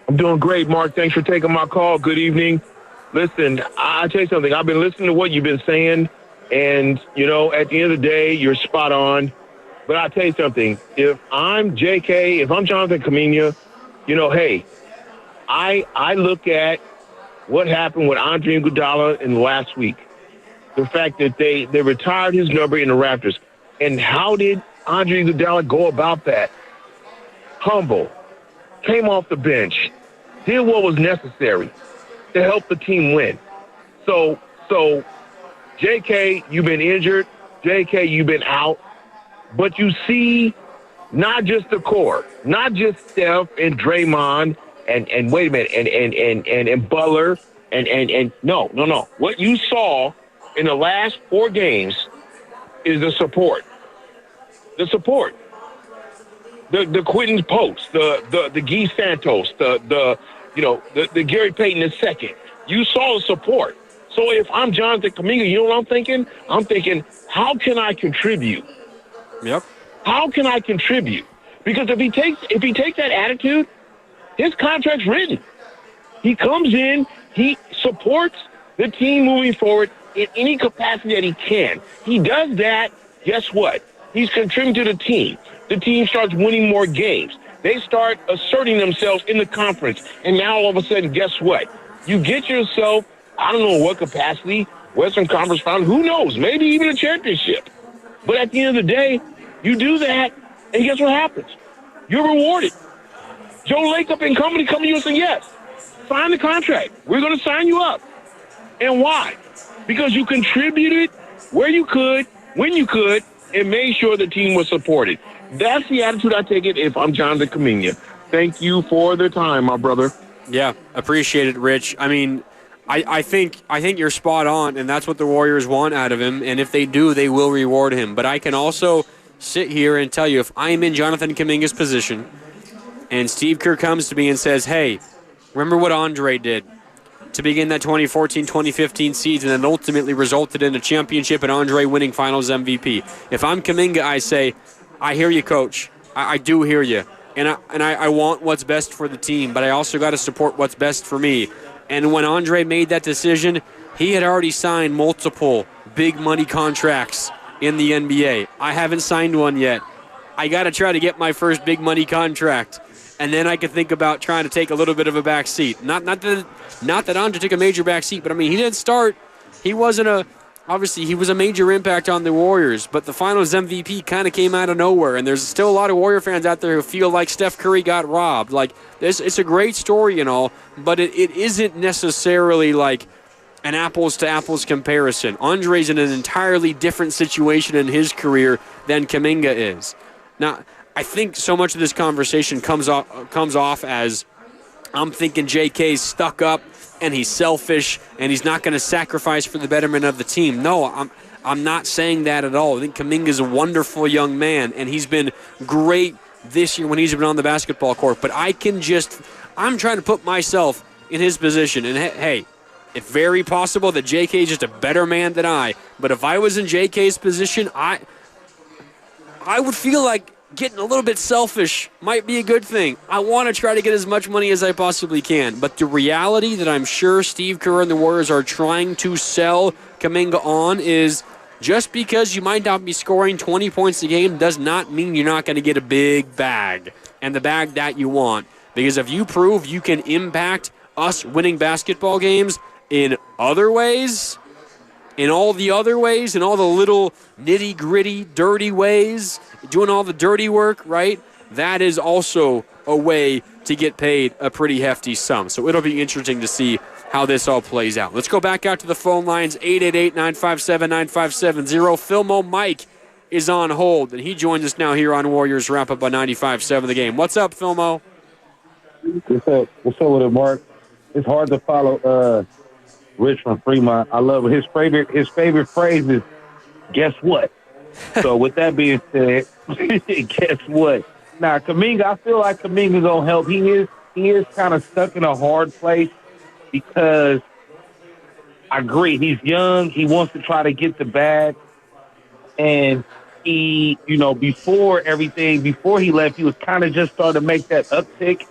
I'm doing great, Mark. Thanks for taking my call. Good evening. Listen, I'll tell you something. I've been listening to what you've been saying, and, at the end of the day, you're spot on. But I'll tell you something. If I'm JK, if I'm Jonathan Kuminga, hey, I look at what happened with Andre Iguodala in the last week. The fact that they retired his number in the Raptors. And how did Andre Iguodala go about that? Humble. Came off the bench. Did what was necessary to help the team win. So JK, you've been injured. JK, you've been out. But you see not just the core, not just Steph and Draymond and wait a minute, and Butler and no. What you saw in the last 4 games is the support. The support. The Quentin Post, the Guy Santos, the Gary Payton II. You saw the support. So if I'm Jonathan Kuminga, you know what I'm thinking? I'm thinking, how can I contribute? Yep. How can I contribute? Because if he takes that attitude, his contract's written. He comes in, he supports the team moving forward in any capacity that he can. He does that, guess what? He's contributing to the team. The team starts winning more games. They start asserting themselves in the conference. And now all of a sudden, guess what? You get yourself, I don't know what capacity, Western Conference Finals, who knows, maybe even a championship. But at the end of the day, You do that, and guess what happens? You're rewarded. Joe Lacob and company come to you and say, yes, sign the contract. We're going to sign you up. And why? Because you contributed where you could, when you could, and made sure the team was supported. That's the attitude I take it if I'm Jonathan Kuminga. Thank you for the time, my brother. Yeah, appreciate it, Rich. I mean, I think you're spot on, and that's what the Warriors want out of him. And if they do, they will reward him. But I can also sit here and tell you, if I'm in Jonathan Kuminga's position, and Steve Kerr comes to me and says, "Hey, remember what Andre did to begin that 2014-2015 season and ultimately resulted in a championship and Andre winning Finals MVP." If I'm Kuminga, I say, "I hear you, Coach. I do hear you, and I want what's best for the team, but I also got to support what's best for me." And when Andre made that decision, he had already signed multiple big money contracts in the NBA. I haven't signed one yet. I got to try to get my first big money contract, and then I could think about trying to take a little bit of a back seat. Not that Andre took a major back seat, but I mean, he didn't start. He wasn't obviously he was a major impact on the Warriors, but the Finals MVP kind of came out of nowhere, and there's still a lot of Warrior fans out there who feel like Steph Curry got robbed. Like, it's a great story and all, but it isn't necessarily like an apples-to-apples comparison. Andre's in an entirely different situation in his career than Kuminga is. Now, I think so much of this conversation comes off as I'm thinking JK's stuck up and he's selfish and he's not going to sacrifice for the betterment of the team. No, I'm not saying that at all. I think Kuminga's a wonderful young man, and he's been great this year when he's been on the basketball court. But I'm trying to put myself in his position. And hey, it's very possible that JK is just a better man than I. But if I was in JK's position, I would feel like getting a little bit selfish might be a good thing. I want to try to get as much money as I possibly can. But the reality that I'm sure Steve Kerr and the Warriors are trying to sell Kuminga on is just because you might not be scoring 20 points a game does not mean you're not going to get a big bag and the bag that you want. Because if you prove you can impact us winning basketball games in other ways, in all the other ways, in all the little nitty-gritty, dirty ways, doing all the dirty work, right? That is also a way to get paid a pretty hefty sum. So it'll be interesting to see how this all plays out. Let's go back out to the phone lines, 888-957-9570. Filmo Mike is on hold, and he joins us now here on Warriors Wrap-Up on 95.7 The Game. What's up, Filmo? What's up with it, Mark? It's hard to follow Rich from Fremont. I love it. His favorite phrase is, guess what? So with that being said, guess what? Now, Kuminga, I feel like Kuminga's going to help. He is kind of stuck in a hard place because I agree. He's young. He wants to try to get the bag. And he, before he left, he was kind of just starting to make that uptick.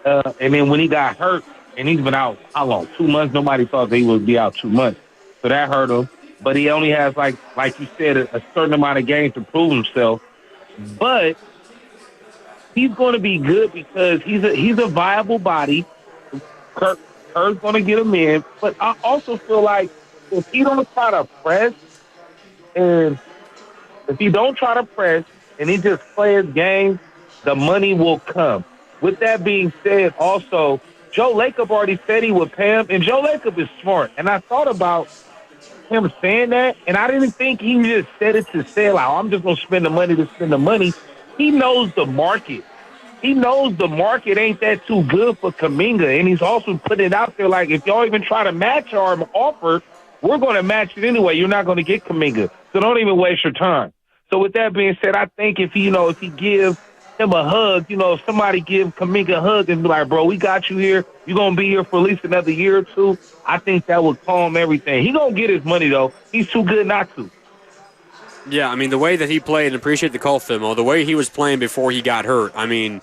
And then when he got hurt, and he's been out, how long? 2 months? Nobody thought that he would be out 2 months. So that hurt him. But he only has, like you said, a certain amount of games to prove himself. But he's going to be good because he's a viable body. Kerr's going to get him in. But I also feel like if he don't try to press, and he just play his game, the money will come. With that being said, also, Joe Lacob already said he would pay him, and Joe Lacob is smart. And I thought about him saying that, and I didn't think he just said it to say, like, I'm just going to spend the money to spend the money. He knows the market. He knows the market ain't that too good for Kuminga, and he's also put it out there like, if y'all even try to match our offer, we're going to match it anyway. You're not going to get Kuminga, so don't even waste your time. So with that being said, I think if he give him a hug, if somebody give Kuminga a hug and be like, bro, we got you here. You're going to be here for at least another year or two. I think that would calm everything. He going to get his money, though. He's too good not to. Yeah, I mean, the way that he played, and appreciate the call, Fimo, the way he was playing before he got hurt, I mean,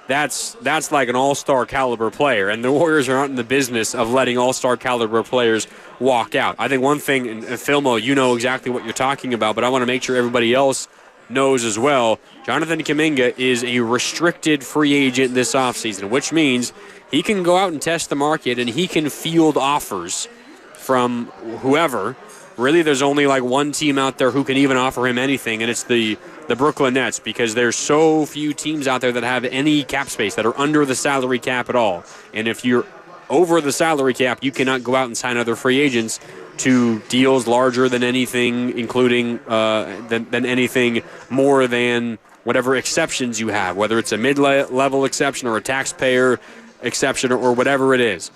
that's like an all-star caliber player, and the Warriors are not in the business of letting all-star caliber players walk out. I think one thing, and Filmo, you know exactly what you're talking about, but I want to make sure everybody else knows as well, Jonathan Kuminga is a restricted free agent this offseason, which means he can go out and test the market and he can field offers from whoever, really there's only like one team out there who can even offer him anything, and it's the Brooklyn Nets, because there's so few teams out there that have any cap space, that are under the salary cap at all. And if you're over the salary cap, you cannot go out and sign other free agents to deals larger than anything, including than anything more than whatever exceptions you have, whether it's a mid-level exception or a taxpayer exception or whatever it is.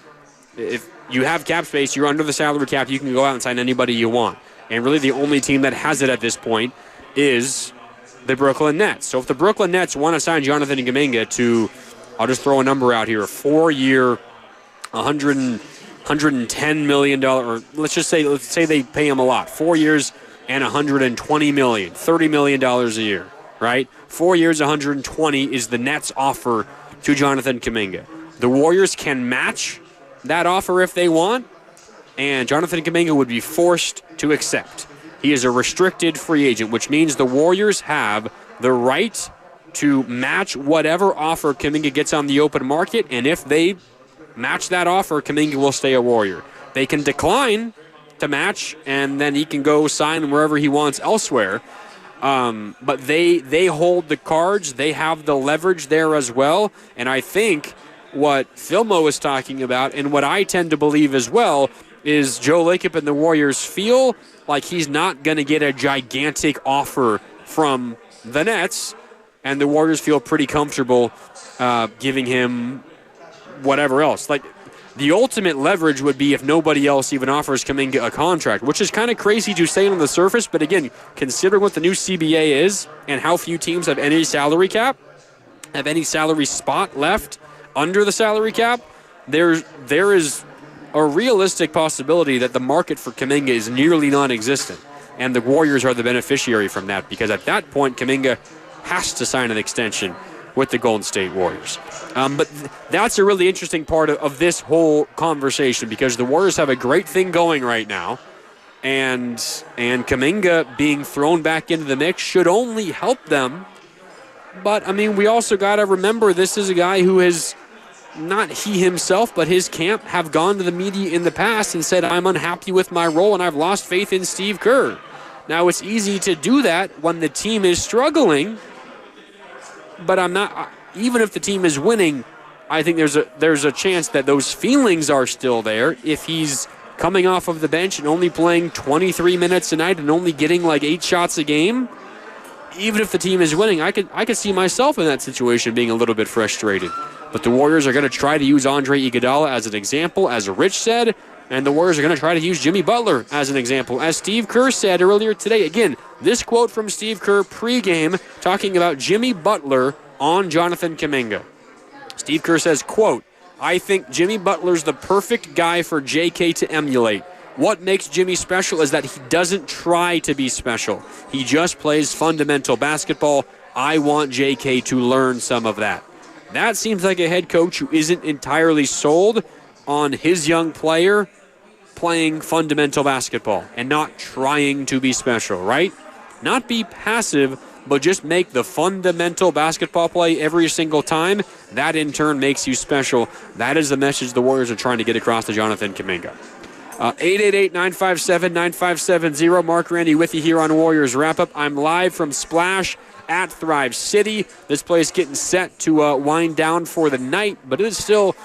If you have cap space, you're under the salary cap, you can go out and sign anybody you want. And really the only team that has it at this point is the Brooklyn Nets. So if the Brooklyn Nets want to sign Jonathan Kuminga to, I'll just throw a number out here, a 4-year, $110 million, or let's say they pay him a lot, 4 years and $120 million, $30 million a year, right? 4 years, 120 is the Nets' offer to Jonathan Kuminga. The Warriors can match that offer if they want, and Jonathan Kuminga would be forced to accept. He is a restricted free agent, which means the Warriors have the right to match whatever offer Kuminga gets on the open market, and if they match that offer, Kuminga will stay a Warrior. They can decline to match, and then he can go sign wherever he wants elsewhere. But they hold the cards. They have the leverage there as well, and I think what Filmo is talking about, and what I tend to believe as well, is Joe Lacob and the Warriors feel like he's not going to get a gigantic offer from the Nets, and the Warriors feel pretty comfortable giving him whatever else. Like, the ultimate leverage would be if nobody else even offers Kuminga a contract, which is kind of crazy to say on the surface, but again, considering what the new CBA is and how few teams have any salary cap, have any salary spot left under the salary cap, there is a realistic possibility that the market for Kuminga is nearly non-existent, and the Warriors are the beneficiary from that, because at that point, Kuminga has to sign an extension with the Golden State Warriors. But that's a really interesting part of this whole conversation, because the Warriors have a great thing going right now, and Kuminga being thrown back into the mix should only help them. But, I mean, we also got to remember this is a guy who has, not he himself, but his camp, have gone to the media in the past and said, I'm unhappy with my role and I've lost faith in Steve Kerr. Now, it's easy to do that when the team is struggling, but I'm not, even if the team is winning, I think there's a chance that those feelings are still there. If he's coming off of the bench and only playing 23 minutes a night and only getting like 8 shots a game, even if the team is winning, I could see myself in that situation being a little bit frustrated. But the Warriors are going to try to use Andre Iguodala as an example, as Rich said, and the Warriors are going to try to use Jimmy Butler as an example. As Steve Kerr said earlier today, again, this quote from Steve Kerr pregame talking about Jimmy Butler on Jonathan Kuminga. Steve Kerr says, quote, I think Jimmy Butler's the perfect guy for JK to emulate. What makes Jimmy special is that he doesn't try to be special. He just plays fundamental basketball. I want JK to learn some of that. That seems like a head coach who isn't entirely sold on his young player playing fundamental basketball and not trying to be special, right? Not be passive, but just make the fundamental basketball play every single time. That, in turn, makes you special. That is the message the Warriors are trying to get across to Jonathan Kuminga. 888-957-9570. Mark Randy with you here on Warriors Wrap-Up. I'm live from Splash at Thrive City. This place getting set to wind down for the night, but it's still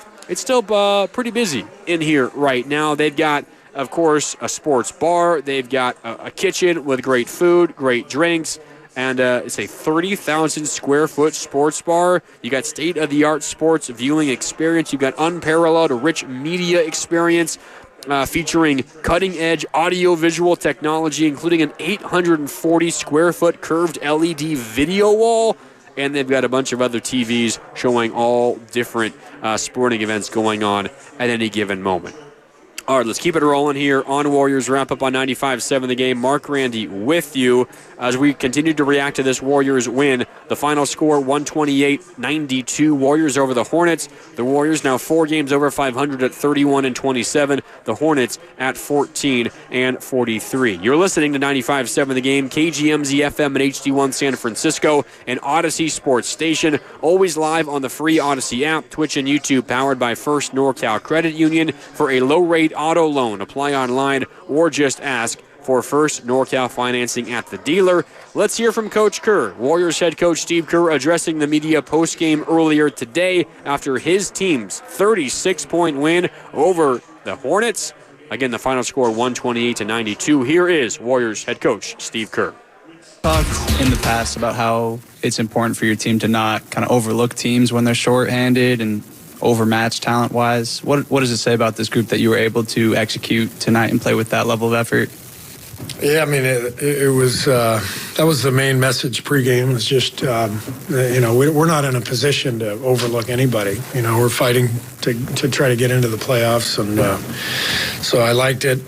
pretty busy in here right now. They've got, of course, a sports bar. They've got a kitchen with great food, great drinks, and it's a 30,000 square foot sports bar. You got state-of-the-art sports viewing experience. You got unparalleled rich media experience, featuring cutting-edge audio-visual technology, including an 840 square foot curved LED video wall. And they've got a bunch of other TVs showing all different sporting events going on at any given moment. All right, let's keep it rolling here on Warriors Wrap-Up on 95.7 The Game. Mark Randy with you as we continue to react to this Warriors win. The final score, 128-92. Warriors over the Hornets. The Warriors now 4 games over 500 at 31-27. The Hornets at 14-43. You're listening to 95.7 The Game, KGMZ FM and HD1 San Francisco, and Odyssey Sports Station. Always live on the free Odyssey app, Twitch and YouTube, powered by First NorCal Credit Union. For a low-rate auto loan, apply online or just ask for First NorCal Financing at the dealer. Let's hear from Coach Kerr. Warriors head coach Steve Kerr addressing the media post-game earlier today after his team's 36-point win over the Hornets. Again, the final score 128-92. Here is Warriors head coach Steve Kerr. Talked in the past about how it's important for your team to not kind of overlook teams when they're shorthanded and overmatched talent-wise. What does it say about this group that you were able to execute tonight and play with that level of effort? Yeah, I mean, it was that was the main message pregame. Was just we're not in a position to overlook anybody. We're fighting to try to get into the playoffs, and so I liked it.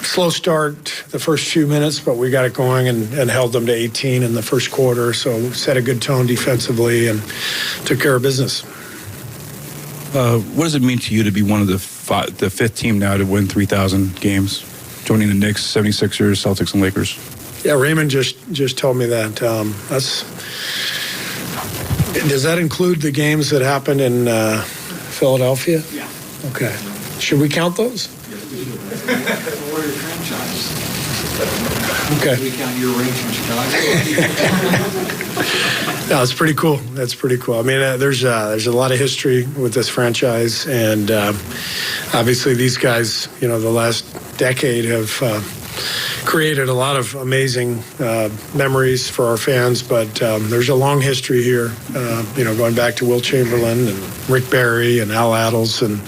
Slow start the first few minutes, but we got it going and held them to 18 in the first quarter. So set a good tone defensively and took care of business. What does it mean to you to be one of the fifth team now to win 3,000 games, joining the Knicks, 76ers, Celtics, and Lakers? Yeah, Raymond just told me that. Does that include the games that happened in Philadelphia? Yeah. Okay. Should we count those? Warrior franchise. Okay. We count your ring from Chicago. No, it's pretty cool. That's pretty cool. I mean, there's a lot of history with this franchise, and obviously these guys, the last decade have created a lot of amazing memories for our fans. But there's a long history here, going back to Will Chamberlain and Rick Barry and Al Attles, and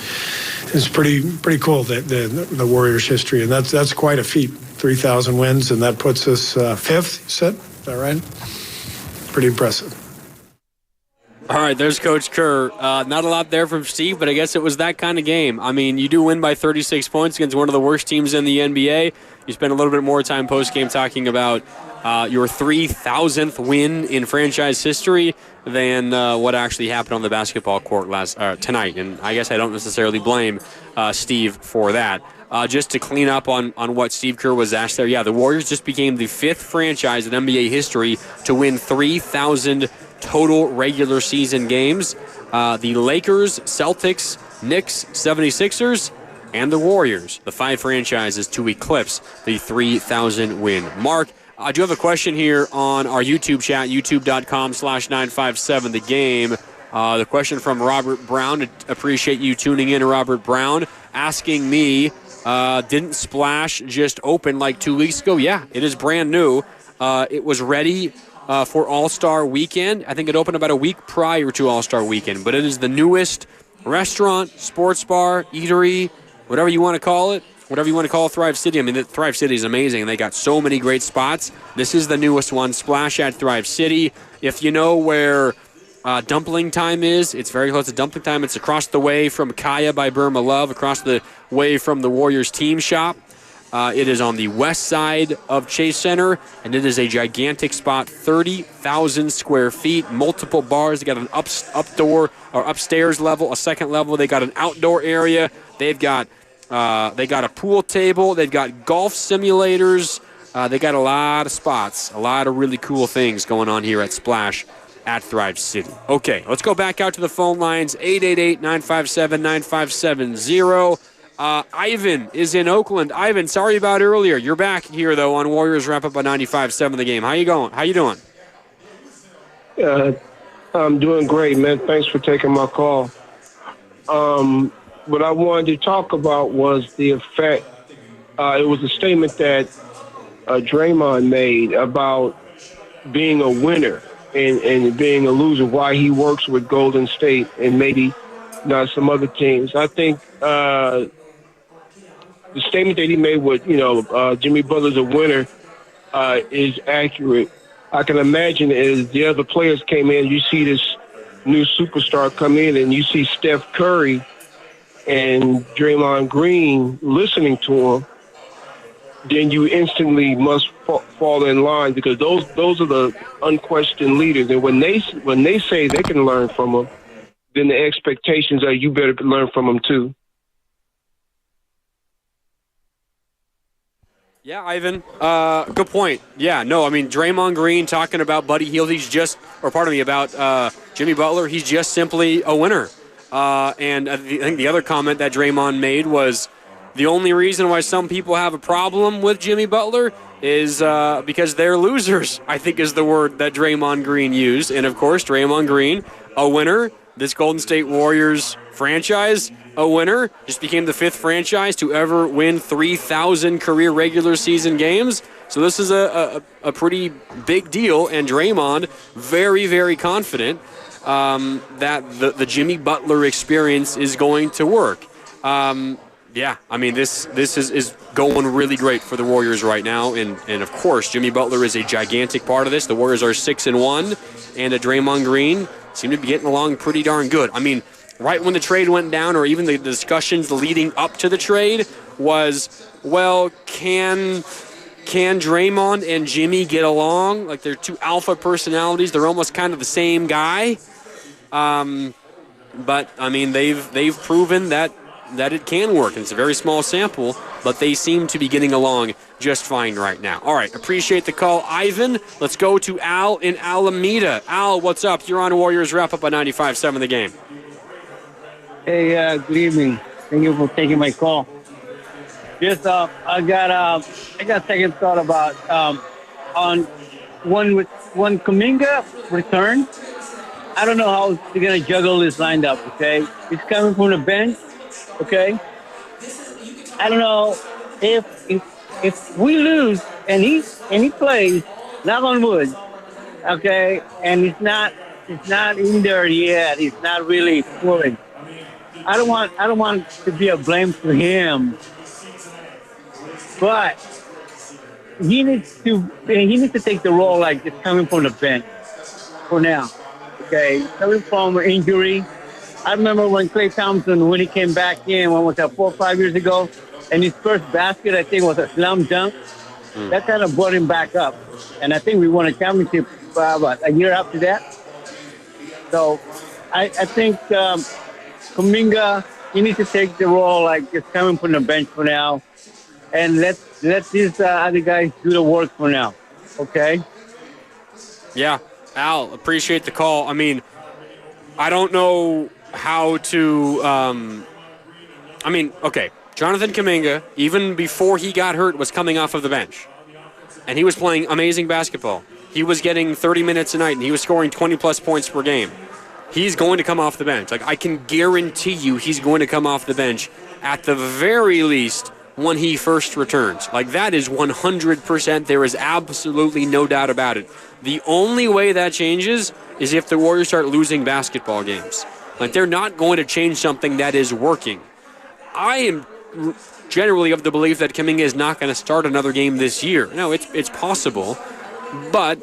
it's pretty cool that the Warriors' history, and that's quite a feat. 3,000 wins, and that puts us fifth. You said, is that right? Pretty impressive. All right, there's Coach Kerr. Not a lot there from Steve, but I guess it was that kind of game. I mean, you do win by 36 points against one of the worst teams in the NBA. You spent a little bit more time post-game talking about your 3,000th win in franchise history than what actually happened on the basketball court tonight. And I guess I don't necessarily blame Steve for that. Just to clean up on what Steve Kerr was asked there, yeah, the Warriors just became the fifth franchise in NBA history to win 3,000 total regular season games. The Lakers, Celtics, Knicks, 76ers, and the Warriors, the five franchises to eclipse the 3,000 win mark. I do have a question here on our YouTube chat, youtube.com/957 the game. The question from Robert Brown. Appreciate you tuning in, Robert Brown, asking me, didn't Splash just open like 2 weeks ago? Yeah, it is brand new. It was ready for All-Star Weekend. I think it opened about a week prior to All-Star Weekend, but it is the newest restaurant, sports bar, eatery, whatever you want to call it, whatever you want to call Thrive City. I mean, Thrive City is amazing, and they got so many great spots. This is the newest one, Splash at Thrive City. If you know where Dumpling Time is, it's very close to Dumpling Time. It's across the way from Kaya by Burma Love, across the way from the Warriors team shop. It is on the west side of Chase Center, and it is a gigantic spot, 30,000 square feet, multiple bars. They got an upstairs level, a second level. They got an outdoor area. They've got a pool table. They've got golf simulators. They got a lot of spots, a lot of really cool things going on here at Splash at Thrive City. Okay, let's go back out to the phone lines, 888-957-9570. Ivan is in Oakland. Ivan, sorry about earlier. You're back here, though, on Warriors Wrap-Up on 95.7 the game. How you going? How you doing? I'm doing great, man. Thanks for taking my call. What I wanted to talk about was the effect. It was a statement that Draymond made about being a winner and being a loser, why he works with Golden State and maybe not some other teams. I think the statement that he made with, Jimmy Butler's a winner is accurate. I can imagine as the other players came in, you see this new superstar come in and you see Steph Curry and Draymond Green listening to him, then you instantly must fall in line because those are the unquestioned leaders. And when they say they can learn from them, then the expectations are you better learn from them too. Yeah, Ivan, good point. Yeah, no, I mean, Draymond Green talking about Buddy Hield, about Jimmy Butler, he's just simply a winner. And I think the other comment that Draymond made was The only reason why some people have a problem with Jimmy Butler is because they're losers, I think is the word that Draymond Green used. And, of course, Draymond Green, a winner. This Golden State Warriors franchise, a winner. Just became the 5th franchise to ever win 3,000 career regular season games. So this is a pretty big deal. And Draymond, very, very confident that the Jimmy Butler experience is going to work. Yeah, I mean, this is going really great for the Warriors right now. And of course, Jimmy Butler is a gigantic part of this. The Warriors are 6-1, and Draymond Green seem to be getting along pretty darn good. I mean, right when the trade went down, or even the discussions leading up to the trade was, well, can Draymond and Jimmy get along? Like, they're two alpha personalities. They're almost kind of the same guy. But, I mean, they've proven that it can work. And it's a very small sample, but they seem to be getting along just fine right now. All right, appreciate the call, Ivan. Let's go to Al in Alameda. Al, what's up? You're on Warriors Wrap-Up on 95.7 The Game. Hey, good evening. Thank you for taking my call. Just, I got second thought about on when Kuminga returned. I don't know how they're gonna juggle this lineup. Okay, he's coming from the bench. Okay, I don't know if we lose and he plays, knock on wood. Okay, and it's not in there yet. It's not really fully. I don't want to be a blame for him, but he needs to take the role like just coming from the bench for now. Okay, coming from an injury. I remember when Klay Thompson, when he came back in, when was that, 4 or 5 years ago, and his first basket, I think, was a slam dunk. That kind of brought him back up. And I think we won a championship a year after that. So I think Kuminga, he needs to take the role like just coming from the bench for now. And let these other guys do the work for now. Okay? Yeah, Al, appreciate the call. I mean, I don't know how to, okay, Jonathan Kuminga, even before he got hurt, was coming off of the bench. And he was playing amazing basketball. He was getting 30 minutes a night, and he was scoring 20-plus points per game. He's going to come off the bench. Like, I can guarantee you he's going to come off the bench at the very least when he first returns. Like, that is 100%. There is absolutely no doubt about it. The only way that changes is if the Warriors start losing basketball games. Like, they're not going to change something that is working. I am generally of the belief that Kuminga is not going to start another game this year. No, it's possible, but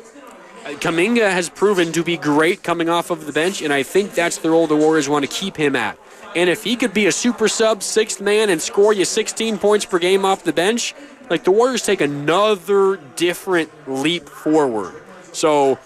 Kuminga has proven to be great coming off of the bench, and I think that's the role the Warriors want to keep him at. And if he could be a super sub, 6th man, and score you 16 points per game off the bench, like, the Warriors take another different leap forward. So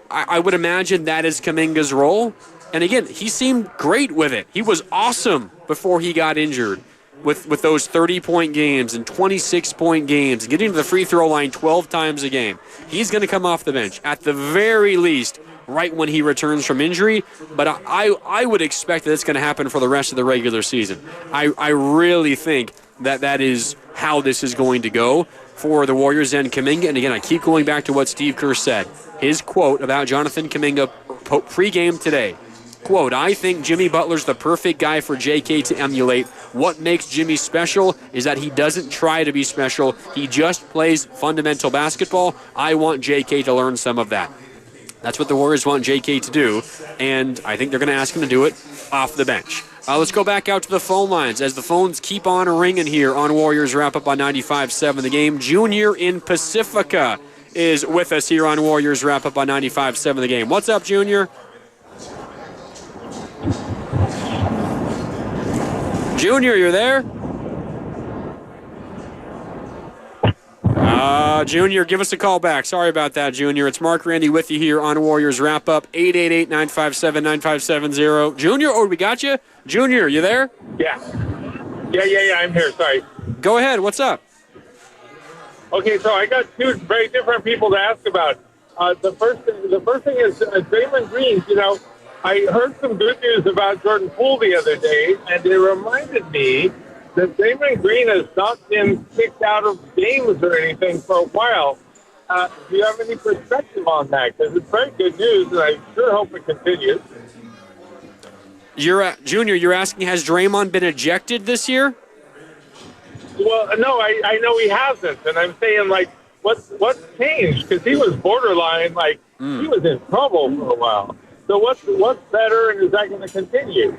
I would imagine that is Kuminga's role. And again, he seemed great with it. He was awesome before he got injured with those 30-point games and 26-point games, getting to the free throw line 12 times a game. He's going to come off the bench at the very least right when he returns from injury, but I would expect that it's going to happen for the rest of the regular season. I really think that is how this is going to go for the Warriors and Kuminga. And again, I keep going back to what Steve Kerr said. His quote about Jonathan Kuminga pre-game today. Quote, I think Jimmy Butler's the perfect guy for JK to emulate. What makes Jimmy special is that he doesn't try to be special. He just plays fundamental basketball. I want JK to learn some of that. That's what the Warriors want JK to do, and I think they're going to ask him to do it off the bench. Let's go back out to the phone lines as the phones keep on ringing here on Warriors Wrap-Up on 95.7 The Game. Junior in Pacifica is with us here on Warriors Wrap-Up on 95.7 The Game. What's up, Junior? Junior, you're there? Junior, give us a call back. Sorry about that, Junior. It's Mark Randy with you here on Warriors Wrap-Up, 888-957-9570. Junior, we got you? Junior, you there? Yeah, I'm here. Sorry. Go ahead. What's up? Okay, so I got two very different people to ask about. The first thing is Draymond Green. You know, I heard some good news about Jordan Poole the other day, and it reminded me that Draymond Green has not been kicked out of games or anything for a while. Do you have any perspective on that? Because it's very good news, and I sure hope it continues. Junior, you're asking, has Draymond been ejected this year? Well, no, I know he hasn't, and I'm saying, like, what's changed? Because he was borderline, like, he was in trouble for a while. So what's better, and is that going to continue?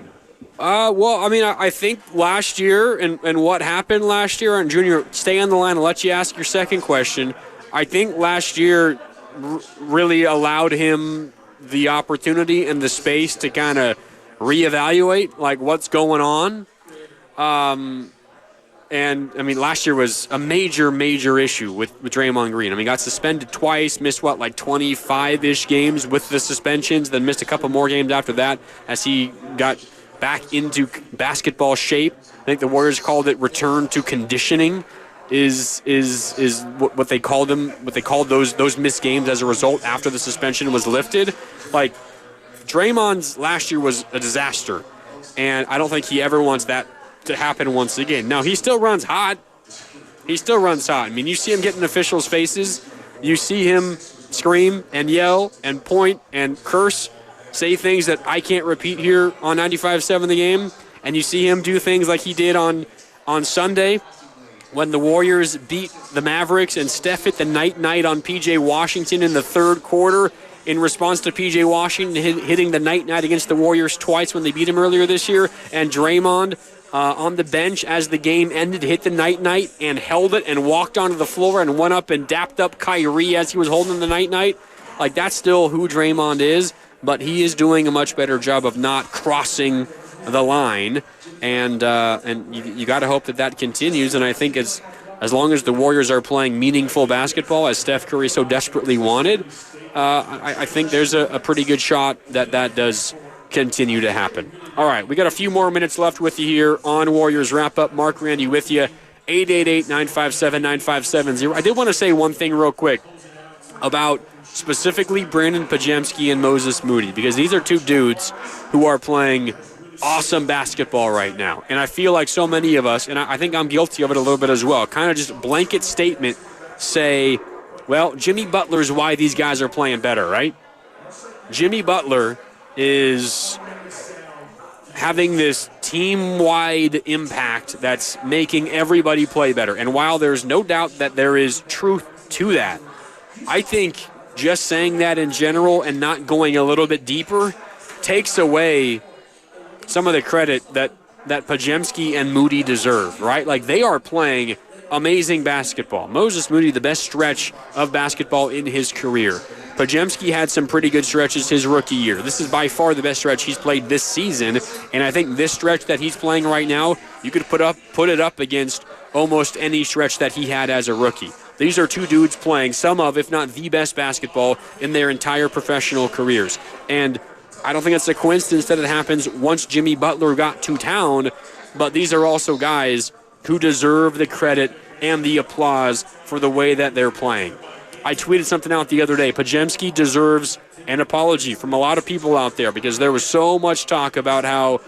Well, I mean, I think last year and what happened last year, and Junior, stay on the line. I'll let you ask your second question. I think last year really allowed him the opportunity and the space to kind of reevaluate, like, what's going on. And, I mean, last year was a major issue with Draymond Green. I mean, got suspended twice, missed, 25-ish games with the suspensions, then missed a couple more games after that as he got back into basketball shape. I think the Warriors called it return to conditioning is what they called them, what they called those missed games as a result after the suspension was lifted. Like, Draymond's last year was a disaster, and I don't think he ever wants that to happen once again. Now, he still runs hot. I mean, you see him get in officials' faces. You see him scream and yell and point and curse, say things that I can't repeat here on 95.7 The Game. And you see him do things like he did on Sunday when the Warriors beat the Mavericks and Steph hit the night-night on P.J. Washington in the third quarter in response to P.J. Washington hitting the night-night against the Warriors twice when they beat him earlier this year. And Draymond on the bench as the game ended, hit the night-night and held it and walked onto the floor and went up and dapped up Kyrie as he was holding the night-night. Like, that's still who Draymond is, but he is doing a much better job of not crossing the line, and you got to hope that continues. And I think as long as the Warriors are playing meaningful basketball, as Steph Curry so desperately wanted, I think there's a pretty good shot that does continue to happen. All right, we got a few more minutes left with you here on Warriors Wrap-Up. Mark Randy with you, 888-957-9570. I did want to say one thing real quick about specifically Brandon Podziemski and Moses Moody, because these are two dudes who are playing awesome basketball right now. And I feel like so many of us, and I think I'm guilty of it a little bit as well, kind of just blanket statement say, well, Jimmy Butler's why these guys are playing better, right? Jimmy Butler is having this team-wide impact that's making everybody play better. And while there's no doubt that there is truth to that, I think just saying that in general and not going a little bit deeper takes away some of the credit that Podziemski and Moody deserve, right? Like, they are playing amazing basketball. Moses Moody, the best stretch of basketball in his career. Podziemski had some pretty good stretches his rookie year. This is by far the best stretch he's played this season, and I think this stretch that he's playing right now, you could put it up against almost any stretch that he had as a rookie. These are two dudes playing some of, if not the best basketball in their entire professional careers. And I don't think it's a coincidence that it happens once Jimmy Butler got to town, but these are also guys who deserve the credit and the applause for the way that they're playing. I tweeted something out the other day. Podziemski deserves an apology from a lot of people out there because there was so much talk about how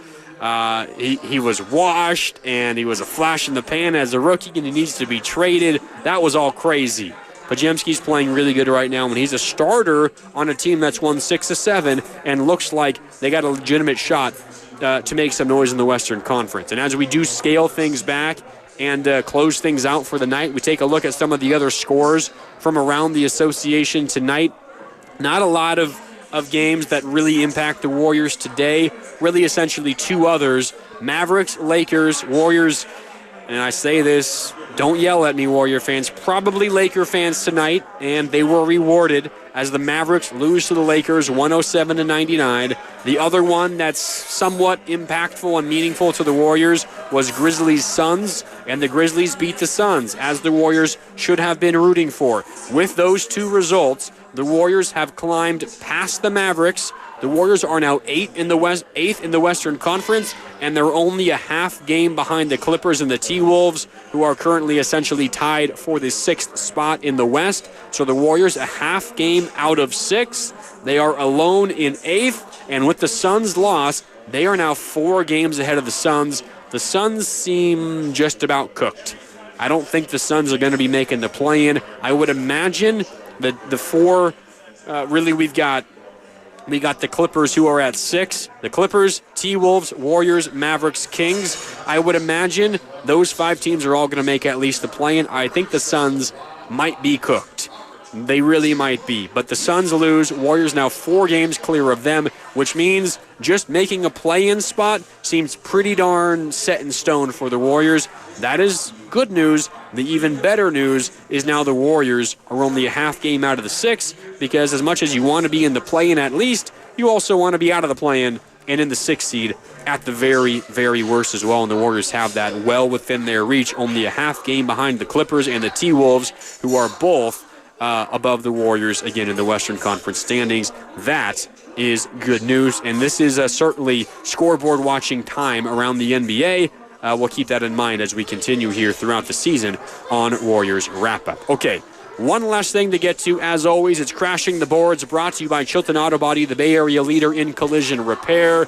he was washed and he was a flash in the pan as a rookie and he needs to be traded. That was all crazy. Podziemski's playing really good right now, and he's a starter on a team that's won 6 of 7 and looks like they got a legitimate shot to make some noise in the Western Conference. And as we do scale things back and close things out for the night, we take a look at some of the other scores from around the association tonight. Not a lot of games that really impact the Warriors today. Really essentially two others. Mavericks, Lakers, Warriors, and I say this, don't yell at me, Warrior fans, probably Laker fans tonight, and they were rewarded as the Mavericks lose to the Lakers 107-99. The other one that's somewhat impactful and meaningful to the Warriors was Grizzlies-Suns, and the Grizzlies beat the Suns, as the Warriors should have been rooting for. With those two results, the Warriors have climbed past the Mavericks. The Warriors are now 8th in the Western Conference, and they're only a half game behind the Clippers and the T-Wolves, who are currently essentially tied for the 6th spot in the West. So the Warriors a half game out of 6. They are alone in 8th, and with the Suns' loss, they are now 4 games ahead of the Suns. the Suns seem just about cooked. I don't think the Suns are going to be making the play-in. I would imagine that the four, we got the Clippers, who are at 6. The Clippers, T-Wolves, Warriors, Mavericks, Kings. I would imagine those 5 teams are all going to make at least the play-in. I think the Suns might be cooked. They really might be. But the Suns lose. Warriors now 4 games clear of them, which means just making a play-in spot seems pretty darn set in stone for the Warriors. That is good news. The even better news is now the Warriors are only a half game out of the 6, because as much as you want to be in the play-in at least, you also want to be out of the play-in and in the 6th seed at the very, very worst as well. And the Warriors have that well within their reach, only a half game behind the Clippers and the T-Wolves, who are both above the Warriors, again, in the Western Conference standings. That is good news, and this is certainly scoreboard watching time around the NBA. We'll keep that in mind as we continue here throughout the season on Warriors Wrap-Up. Okay, one last thing to get to. As always, it's Crashing the Boards, brought to you by Chilton Auto Body, the Bay Area leader in collision repair.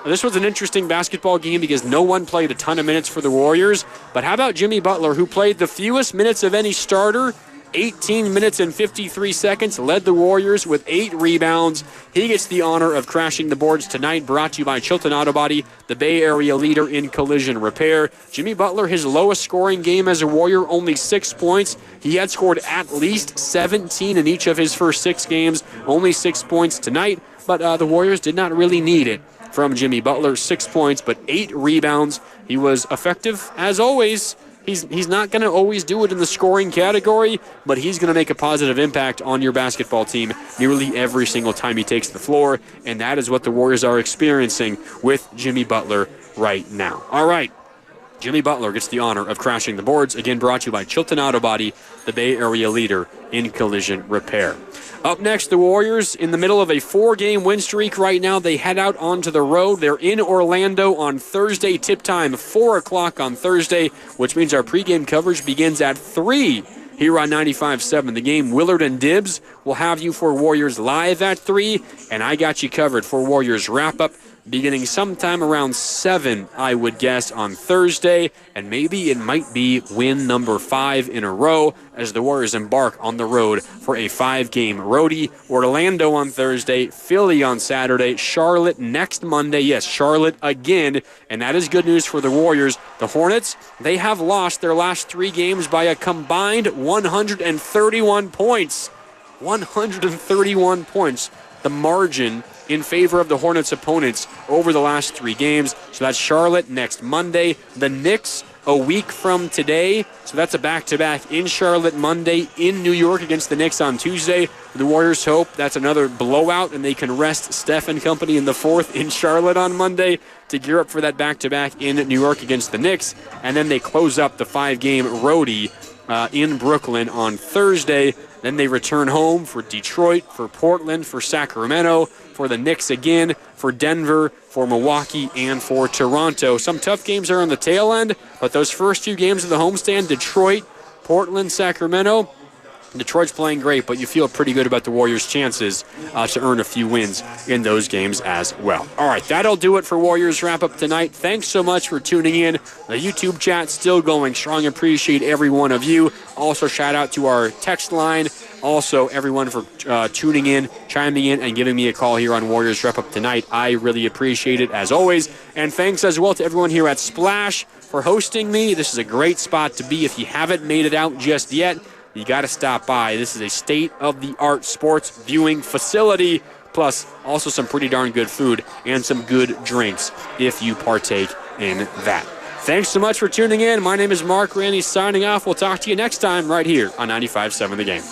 This was an interesting basketball game because no one played a ton of minutes for the Warriors, but how about Jimmy Butler, who played the fewest minutes of any starter? 18 minutes and 53 seconds, led the Warriors with 8 rebounds. He gets the honor of crashing the boards tonight, brought to you by Chilton Auto Body, the Bay Area leader in collision repair. Jimmy Butler, his lowest scoring game as a Warrior, only 6 points. He had scored at least 17 in each of his first 6 games, only 6 points tonight, but the Warriors did not really need it from Jimmy Butler. 6 points, but 8 rebounds. He was effective, as always. He's not going to always do it in the scoring category, but he's going to make a positive impact on your basketball team nearly every single time he takes the floor, and that is what the Warriors are experiencing with Jimmy Butler right now. All right, Jimmy Butler gets the honor of crashing the boards, again brought to you by Chilton Auto Body, the Bay Area leader in collision repair. Up next, the Warriors in the middle of a 4-game win streak right now. They head out onto the road. They're in Orlando on Thursday. Tip time, 4 o'clock on Thursday, which means our pregame coverage begins at 3 here on 95.7 The Game. Willard and Dibbs will have you for Warriors Live at 3, and I got you covered for Warriors Wrap-Up beginning sometime around 7, I would guess, on Thursday, and maybe it might be win number 5 in a row as the Warriors embark on the road for a 5-game roadie. Orlando on Thursday, Philly on Saturday, Charlotte next Monday. Yes, Charlotte again, and that is good news for the Warriors. The Hornets, they have lost their last 3 games by a combined 131 points. 131 points. The margin in favor of the Hornets' opponents over the last 3 games. So that's Charlotte next Monday. The Knicks a week from today. So that's a back-to-back in Charlotte Monday, in New York against the Knicks on Tuesday. The Warriors hope that's another blowout and they can rest Steph and company in the 4th in Charlotte on Monday to gear up for that back-to-back in New York against the Knicks. And then they close up the 5-game roadie in Brooklyn on Thursday. Then they return home for Detroit, for Portland, for Sacramento, for the Knicks again, for Denver, for Milwaukee, and for Toronto. Some tough games are on the tail end, but those first 2 games of the homestand, Detroit, Portland, Sacramento, Detroit's playing great, but you feel pretty good about the Warriors' chances to earn a few wins in those games as well. All right, that'll do it for Warriors Wrap-Up tonight. Thanks so much for tuning in. The YouTube chat still going strong. Appreciate every one of you. Also, shout out to our text line. Also, everyone for tuning in, chiming in, and giving me a call here on Warriors Wrap-Up tonight. I really appreciate it, as always. And thanks as well to everyone here at Splash for hosting me. This is a great spot to be if you haven't made it out just yet. You got to stop by. This is a state-of-the-art sports viewing facility, plus also some pretty darn good food and some good drinks if you partake in that. Thanks so much for tuning in. My name is Mark Randy signing off. We'll talk to you next time right here on 95.7 The Game.